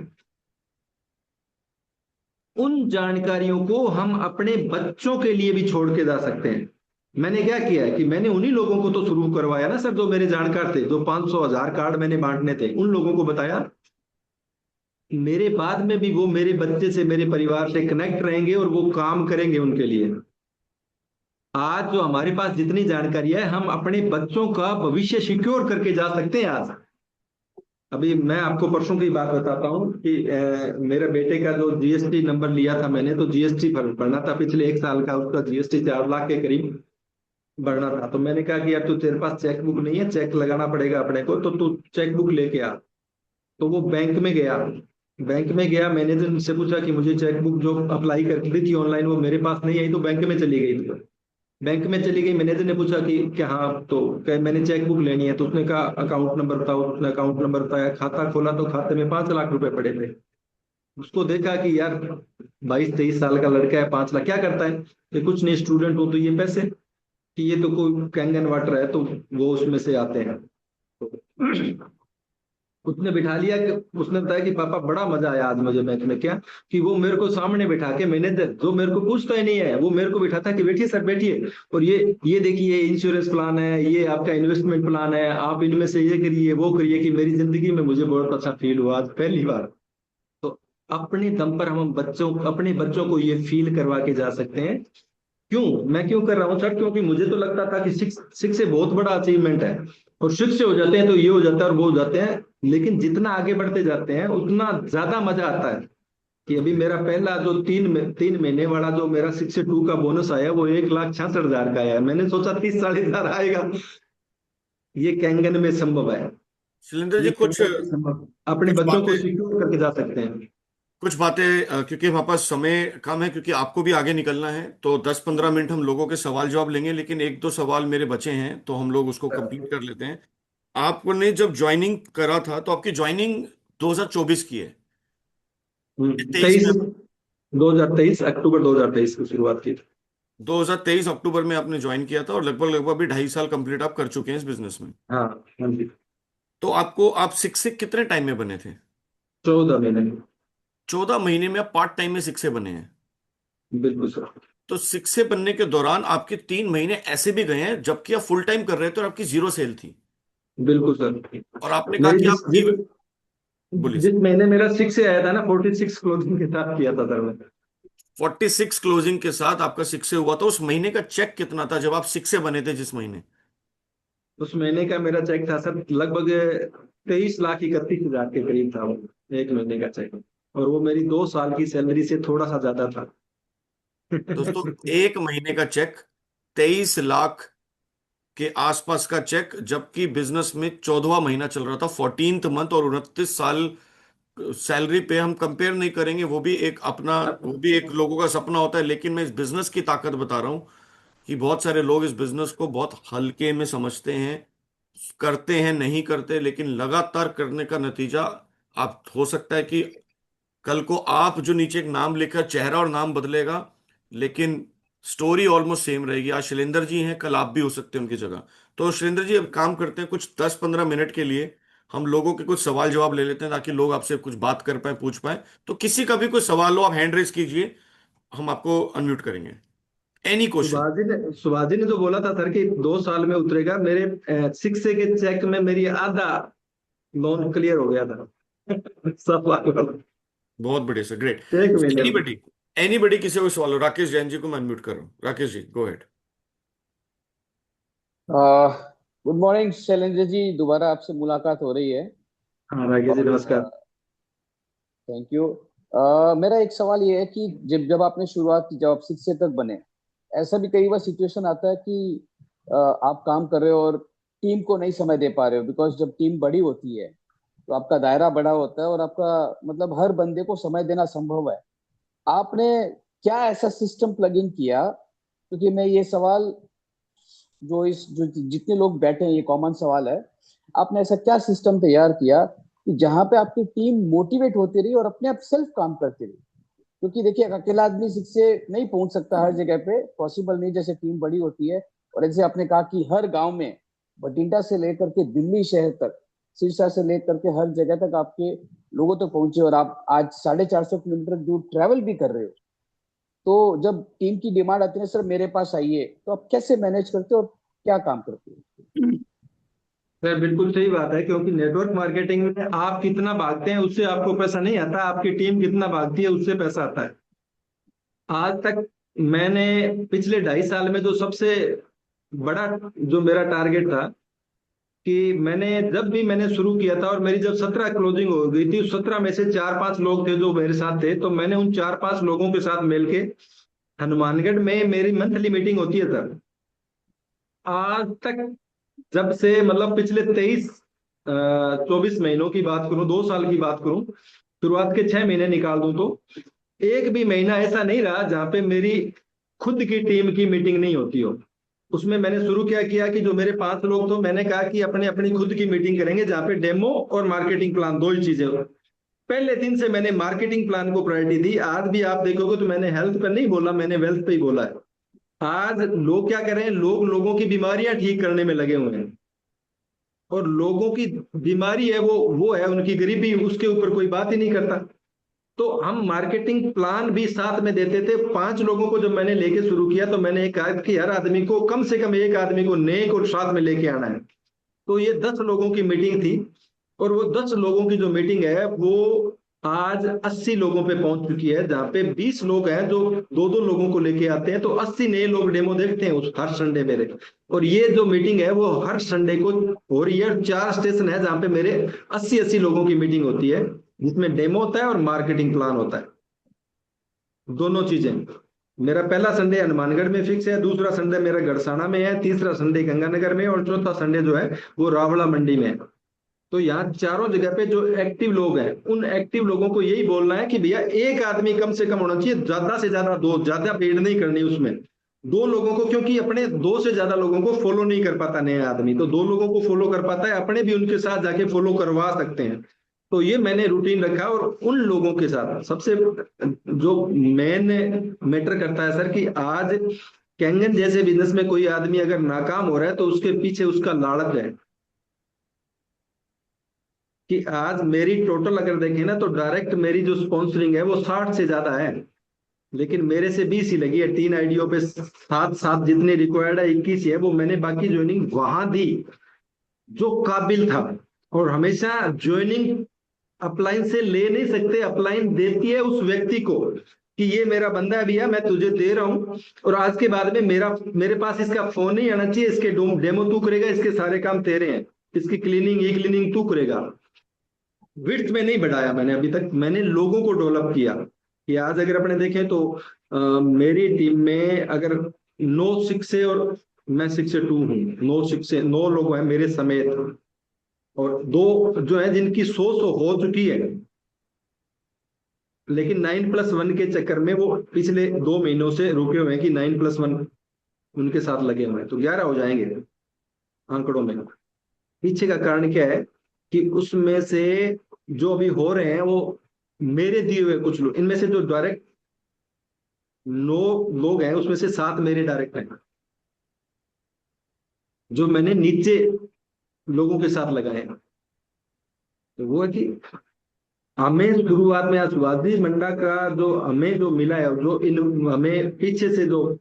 उन जानकारियों को हम अपने बच्चों के लिए भी छोड़ के जा सकते हैं। मैंने क्या किया है कि मैंने उन्हीं लोगों को तो शुरू करवाया ना सर, जो मेरे जानकार थे, जो 500 1000 कार्ड मैंने बांटने थे, उन लोगों को बताया, मेरे बाद में भी वो मेरे बच्चे से, मेरे परिवार से कनेक्ट रहेंगे और वो काम करेंगे उनके लिए। आज जो हमारे पास जितनी जानकारी है, हम अपने बच्चों का भविष्य सिक्योर करके जा सकते हैं आज। अभी मैं आपको परसों की बात बताता हूँ कि मेरे बेटे का जो जीएसटी नंबर लिया था मैंने, तो जीएसटी भरना था पिछले 1 साल का, उसका जीएसटी 4 लाख के करीब भरना था। तो मैंने कहा कि यार तू, तेरे पास चेक बुक नहीं है, चेक लगाना पड़ेगा अपने को, तो तू चेक बुक लेके आ। तो वो बैंक में गया, बैंक में गया, मैनेजर से पूछा कि मुझे चेक बुक जो अप्लाई कर दी थी ऑनलाइन वो मेरे पास नहीं आई, तो बैंक में चली गई थी। बैंक में चली गई, मैनेजर ने पूछा कि क्या, हाँ, तो क्या मैंने चेक बुक लेनी है, तो उसने कहा अकाउंट नंबर बताओ, उसने अकाउंट नंबर बताया, खाता खोला तो खाते में 5 लाख रुपए पड़े थे। उसको देखा कि यार 22 23 साल का लड़का है, 5 लाख क्या करता है, कि कुछ नहीं, स्टूडेंट हो तो ये पैसे, कि ये तो कोई कैंगन वाटर है तो वो उसमें से आते हैं। तो उसने बिठा लिया, कि उसने बताया कि पापा बड़ा मजा आया आज मुझे बैंक में, क्या कि वो मेरे को सामने बिठा के, मैनेजर जो मेरे को पूछता ही नहीं है, वो मेरे को बिठाता कि बैठिए सर बैठिए, और ये देखिए इंश्योरेंस प्लान है, ये आपका इन्वेस्टमेंट प्लान है, आप इनमें से ये करिए वो करिए, कि मेरी जिंदगी में मुझे बहुत अच्छा फील हुआ आज पहली बार। तो अपने दम पर हम बच्चों, अपने बच्चों को ये फील करवा के जा सकते हैं। क्यों, मैं क्यों कर रहा हूँ सर, क्योंकि मुझे तो लगता था कि सिक्स सिक्स से बहुत बड़ा अचीवमेंट है, और सिक्स से हो जाते हैं तो ये हो जाता है और वो हो जाते हैं, लेकिन जितना आगे बढ़ते जाते हैं उतना ज्यादा मजा आता है। कि अभी मेरा पहला जो 3 महीने वाला जो मेरा 62 का बोनस आया, वो 1,66,000 का आया, मैंने सोचा 30 40 हजार आएगा। ये कैंगन में संभव है, शैलेंद्र जी, ये कैंगन में संभव है। अपने कुछ बच्चों को बातें सिक्योर करके जा सकते हैं। कुछ बातें क्योंकि हमारे पास समय कम है, क्योंकि आपको भी आगे निकलना है, तो 10-15 मिनट हम लोगों के सवाल जवाब लेंगे, लेकिन एक दो सवाल मेरे बचे हैं तो हम लोग उसको कंप्लीट कर लेते हैं। आपने जब ज्वाइनिंग करा था तो आपकी ज्वाइनिंग 2024 की है या 23 में? 2023 अक्टूबर 2023 की शुरुआत की थी। 2023 अक्टूबर में आपने ज्वाइन किया था, और लगभग लगभग भी 2.5 साल कंप्लीट आप कर चुके हैं इस बिजनेस में। हाँ, हाँ जी। तो आप शिक्षक कितने टाइम में बने थे? 14 महीने। 14 महीने में आप पार्ट टाइम में शिक्षक बने हैं? बिल्कुल सर। तो शिक्षक बनने के दौरान आपके 3 महीने ऐसे भी गए हैं जबकि आप फुल टाइम कर रहे थे और आपकी जीरो सेल थी, बिल्कुल सर। और आपने कहा मेरी कि जिस आप जिस बोलिए जिस सर। महीने मेरा 6 से आया था ना, 46 क्लोजिंग के साथ किया था सर मैंने। 46 क्लोजिंग के साथ आपका शिक्षक हुआ था। उस महीने का चेक कितना था जब आप शिक्षक बने थे जिस महीने? उस महीने का मेरा चेक था सर लगभग 23,31,000 के करीब था वो, एक महीने का चेक। और वो मेरी 2 साल की सैलरी से थोड़ा सा ज्यादा था। दोस्तों, एक महीने का चेक 23 लाख के आसपास का चेक, जबकि बिजनेस में 14वां महीना चल रहा था, 14th मंथ, और 29 साल सैलरी पे हम कंपेयर नहीं करेंगे, वो भी एक अपना, वो भी एक लोगों का सपना होता है, लेकिन मैं इस बिजनेस की ताकत बता रहा हूं कि बहुत सारे लोग इस बिजनेस को बहुत हल्के में समझते हैं, करते हैं, नहीं करते, लेकिन लगातार करने का नतीजा आप हो सकता है कि कल को आप जो नीचे एक नाम लिखकर, चेहरा और नाम बदलेगा, लेकिन स्टोरी ऑलमोस्ट सेम रहेगी। आज शैलेंद्र जी हैं, कल आप भी हो सकते हैं उनकी जगह। तो शैलेंद्र जी, अब काम करते हैं, कुछ 10-15 मिनट के लिए हम लोगों के कुछ सवाल जवाब ले लेते हैं, ताकि लोग आपसे कुछ बात कर पाए, पूछ पाए। तो किसी का भी कोई सवाल हो, आप हैंड रेज कीजिए, हम आपको अनम्यूट करेंगे। Any question. सुभाष जी ने जो बोला था सर कि 2 साल में उतरेगा, मेरे 6 के चेक में मेरी आधा लोन क्लियर हो गया था। सब बहुत बढ़िया सर, ग्रेट। एक महीने में। एनीबडी, एनीबडी, किसी को सवाल हो? राकेश जैन जी को मैं अनम्यूट कर रहा हूँ। Rakesh ji, go ahead. Good morning Shailendra ji, दोबारा आपसे मुलाकात हो रही है। हाँ राकेश जी, नमस्कार। और थैंक यू। मेरा एक सवाल ये है कि जब जब आपने शुरुआत की, जब आप शिक्षक तक बने, ऐसा भी कई बार सिचुएशन आता है कि आप काम कर रहे हो और टीम को नहीं समय दे पा रहे हो, बिकॉज जब टीम बड़ी होती है तो आपका दायरा बड़ा होता है और आपका मतलब हर बंदे को समय देना संभव है। आपने क्या ऐसा सिस्टम प्लग इन किया? क्योंकि मैं ये सवाल जो जितने लोग बैठे हैं, ये कॉमन सवाल है। आपने ऐसा क्या सिस्टम तैयार किया कि जहां पे आपकी टीम मोटिवेट होती रही और अपने आप सेल्फ काम करती रही? क्योंकि देखिए, अकेला आदमी से नहीं पहुंच सकता हर जगह पे, पॉसिबल नहीं, जैसे टीम बड़ी होती है। और जैसे आपने कहा कि हर गांव में, बठिंडा से लेकर के दिल्ली शहर तक, सिरसा से लेकर के हर जगह तक आपके लोगों तक पहुंचे, और आप आज 450 किलोमीटर दूर ट्रैवल भी कर रहे हो। तो जब टीम की डिमांड आती है, सर मेरे पास आइए, तो आप कैसे मैनेज करते हो और क्या काम करते हो? सर बिल्कुल सही बात है, क्योंकि नेटवर्क मार्केटिंग में आप कितना भागते हैं उससे आपको पैसा नहीं आता, आपकी टीम कितना भागती है उससे पैसा आता है। आज तक मैंने पिछले 2.5 साल में जो सबसे बड़ा जो मेरा टारगेट था, कि मैंने जब भी मैंने शुरू किया था और मेरी जब 17 क्लोजिंग हो गई थी, उस 17 में से 4-5 लोग थे जो मेरे साथ थे, तो मैंने उन 4-5 लोगों के साथ मिलके, हनुमानगढ़ में मेरी मंथली मीटिंग होती है सर। आज तक जब से मतलब पिछले 24 महीनों की बात करूं, 2 साल की बात करूं, शुरुआत के 6 महीने निकाल दूं तो एक भी महीना ऐसा नहीं रहा जहां पे मेरी खुद की टीम की मीटिंग नहीं होती हो। उसमें मैंने शुरू क्या किया कि जो मेरे 5 लोग थे, मैंने कहा कि अपने अपनी खुद की मीटिंग करेंगे जहां पे डेमो और मार्केटिंग प्लान, दो ही चीजें हो। पहले दिन से मैंने मार्केटिंग प्लान को प्रायोरिटी दी। आज भी आप देखोगे तो मैंने हेल्थ पर नहीं बोला, मैंने वेल्थ पे ही बोला है। आज लोग क्या कर रहे हैं, लोगों की बीमारियां ठीक करने में लगे हुए हैं, और लोगों की बीमारी है वो है उनकी गरीबी, उसके ऊपर कोई बात ही नहीं करता। तो हम मार्केटिंग प्लान भी साथ में देते थे। 5 लोगों को जब मैंने लेके शुरू किया तो मैंने कहा कि हर आदमी को कम से कम एक आदमी को नेक और साथ में लेके आना है। तो ये 10 लोगों की मीटिंग थी, और वो 10 लोगों की जो मीटिंग है वो आज 80 लोगों पे पहुंच चुकी है, जहां पे 20 लोग हैं जो 2-2 लोगों को लेके आते हैं, तो 80 नए लोग डेमो देखते हैं उस हर संडे मेरे। और ये जो मीटिंग है वो हर संडे को हो रही है। 4 स्टेशन है जहां पे मेरे 80-80 लोगों की मीटिंग होती है, जिसमें डेमो होता है और मार्केटिंग प्लान होता है, दोनों चीजें। मेरा पहला संडे हनुमानगढ़ में फिक्स है, दूसरा संडे मेरा गड़साना में है, तीसरा संडे गंगानगर में, और चौथा संडे जो है वो रावला मंडी में है। तो यहाँ चारों जगह पे जो एक्टिव लोग हैं, उन एक्टिव लोगों को यही बोलना है कि भैया एक आदमी कम से कम होना चाहिए, ज्यादा से ज्यादा 2, ज्यादा भीड़ नहीं करनी उसमें। 2 लोगों को, क्योंकि अपने 2 से ज्यादा लोगों को फॉलो नहीं कर पाता नया आदमी, तो 2 लोगों को फॉलो कर पाता है, अपने भी उनके साथ जाके फॉलो करवा सकते हैं। तो ये मैंने रूटीन रखा, और उन लोगों के साथ सबसे जो मेन मैटर करता है सर, कि आज कैंगन जैसे बिजनेस में कोई आदमी अगर नाकाम हो रहा है तो उसके पीछे उसका लालच है। कि आज मेरी टोटल अगर देखें ना, तो डायरेक्ट मेरी जो स्पॉन्सरिंग है वो 60 से ज्यादा है, लेकिन मेरे से 20 ही लगी है। 3 आईडियो पे 7 जितने रिक्वायर्ड है, 21 ही है, वो मैंने बाकी ज्वाइनिंग वहां दी जो काबिल था। और हमेशा ज्वाइनिंग अपलाइन से ले नहीं सकते, अपलाइन देती है उस व्यक्ति को कि ये मेरा बंदा है भैया, मैं तुझे दे रहा हूं, और आज के बाद में मेरे पास इसका फोन नहीं आना चाहिए, इसके डेमो तू करेगा, इसके सारे काम तेरे हैं, इसकी क्लीनिंग ई क्लीनिंग तू करेगा। विड्थ में नहीं बढ़ाया मैंने अभी तक, मैंने लोगों को डेवलप किया। कि आज अगर अपने देखें तो मेरी टीम में अगर 9 शिक्षे और मैं शिक्षे 2 हूँ, 9 लोग हैं मेरे समेत, और 2 जो है जिनकी 100 हो चुकी है, लेकिन 9+1 के चक्कर में वो पिछले 2 महीनों से रुके हुए हैं कि 9+1 उनके साथ लगे हुए हैं, तो 11 हो जाएंगे आंकड़ों में। पीछे का कारण क्या है कि उसमें से जो अभी हो रहे हैं वो मेरे दिए हुए कुछ लोग, इनमें से जो डायरेक्ट 9 लोग हैं उसमें से 7 मेरे डायरेक्ट हैं, जो मैंने नीचे लोगों के साथ लगाए हैं। तो वो है कि हमें शुरुआत में शिवाजी मंडा का जो हमें जो मिला है, जो इन हमें पीछे से जो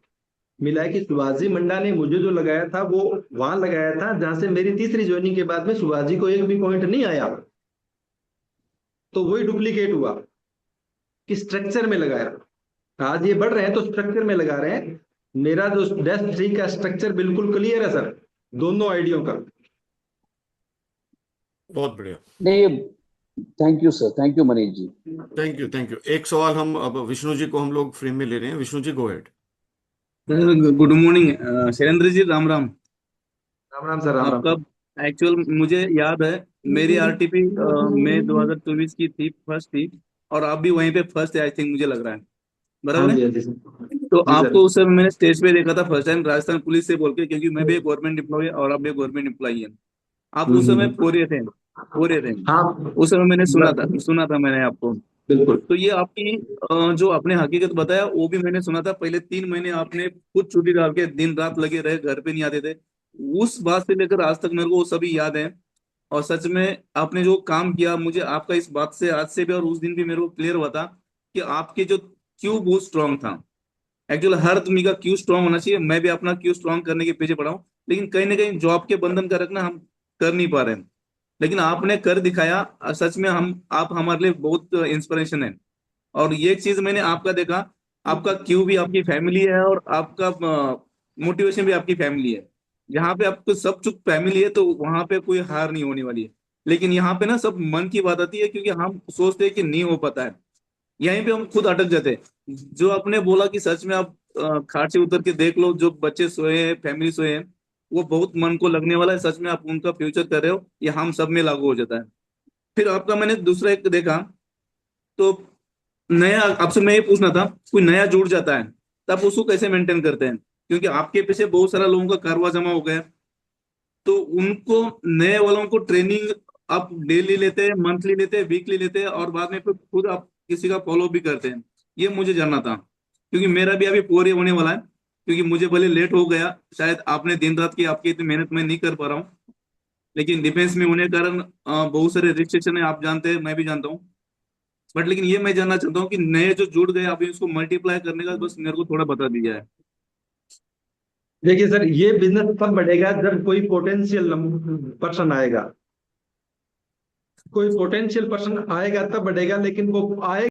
मिला है, कि शिवाजी मंडा ने मुझे जो लगाया था वो वहां लगाया था जहां से मेरी तीसरी ज्वाइनिंग के बाद में शिवाजी को एक भी पॉइंट नहीं आया, तो वही डुप्लीकेट हुआ कि स्ट्रक्चर में लगाया। आज ये बढ़ रहे हैं तो स्ट्रक्चर में लगा रहे हैं। मेरा जो डेस्क ट्री का स्ट्रक्चर बिल्कुल क्लियर है सर, दोनों आईडियो का। बहुत बढ़िया। नहीं, thank you sir, thank you Manish ji. Thank you, thank you. एक सवाल हम अब विष्णु जी को हम लोग फ्रेम में ले रहे हैं। Vishnu ji, go ahead. Good morning Shailendra ji, Ram Ram. Ram Ram sir, Ram Ram. आपका एक्चुअल मुझे याद है, मेरी आरटीपी मई 2024 की थी, फर्स्ट थी। और आप भी वहीं पे फर्स्ट है, आई थिंक, मुझे लग रहा है। हाँ बराबर है। जी, हाँ जी सर। तो जी सर। आपको उस समय मैंने स्टेज पे देखा था फर्स्ट टाइम, राजस्थान पुलिस से बोल के, क्योंकि मैं भी एक गवर्नमेंट एम्प्लॉय और आप भी एक गवर्नमेंट एम्प्लॉई है। आप उस समय हम्म। फोरे थे। हाँ। उस समय मैंने ब- सुना था मैंने आपको। बिल्कुल। तो ये आपकी जो आपने हकीकत बताया वो भी मैंने सुना था। पहले 3 महीने आपने खुद छुट्टी डाल के दिन रात लगे रहे, घर पे नहीं आते थे। उस बात से लेकर आज तक मेरे को वो सभी याद है। और सच में आपने जो काम किया, मुझे आपका इस बात से आज से भी और उस दिन भी मेरे को क्लियर हुआ था कि आपके जो क्यों बहुत स्ट्रांग था। एक्चुअल हर आदमी का क्यों स्ट्रांग होना चाहिए, मैं भी अपना क्यों स्ट्रांग करने के पीछे पड़ा हूँ। लेकिन कहीं ना कहीं जॉब के बंधन का रखना हम कर नहीं पा रहे हैं। लेकिन आपने कर दिखाया, और सच में हम आप हमारे लिए बहुत इंस्पिरेशन है। और ये चीज मैंने आपका देखा, आपका क्यों भी आपकी फैमिली है और आपका मोटिवेशन भी आपकी फैमिली है। जहाँ पे आपको सब चुप फैमिली है तो वहां पे कोई हार नहीं होने वाली है। लेकिन यहाँ पे ना सब मन की बात आती है, क्योंकि हम सोचते हैं कि नहीं हो पाता है। यहीं पे हम खुद अटक जाते हैं। जो आपने बोला कि सच में आप खाट से उतर के देख लो, जो बच्चे सोए हैं, फैमिली सोए हैं, वो बहुत मन को लगने वाला है। सच में आप उनका फ्यूचर कर रहे हो, ये हम सब में लागू हो जाता है। फिर आपका मैंने दूसरा एक देखा, तो नया आपसे मैं ये पूछना था, कोई नया जुड़ जाता है तब उसको कैसे मेंटेन करते हैं? क्योंकि आपके पीछे बहुत सारा लोगों का कारवा जमा हो गया है। तो उनको, नए वालों को ट्रेनिंग आप डेली लेते हैं, मंथली लेते हैं, वीकली लेते हैं, और बाद में फिर खुद आप किसी का फॉलो भी करते हैं? ये मुझे जानना था, क्योंकि मेरा भी अभी 4 होने वाला है। क्योंकि मुझे भले लेट हो गया, शायद आपने दिन रात की आपकी इतनी मेहनत मैं नहीं कर पा रहा हूँ। लेकिन डिफेंस में होने के कारण बहुत सारे रिस्ट्रिक्शन है, आप जानते हैं, मैं भी जानता हूँ। बट लेकिन ये मैं जानना चाहता हूँ कि नए जो जुड़ गए, अभी उसको मल्टीप्लाई करने का बस मेरे को थोड़ा बता दीजिए। देखिए सर, ये बिजनेस तब बढ़ेगा जब कोई पोटेंशियल पर्सन आएगा। कोई पोटेंशियल पर्सन आएगा तब बढ़ेगा, लेकिन वो आए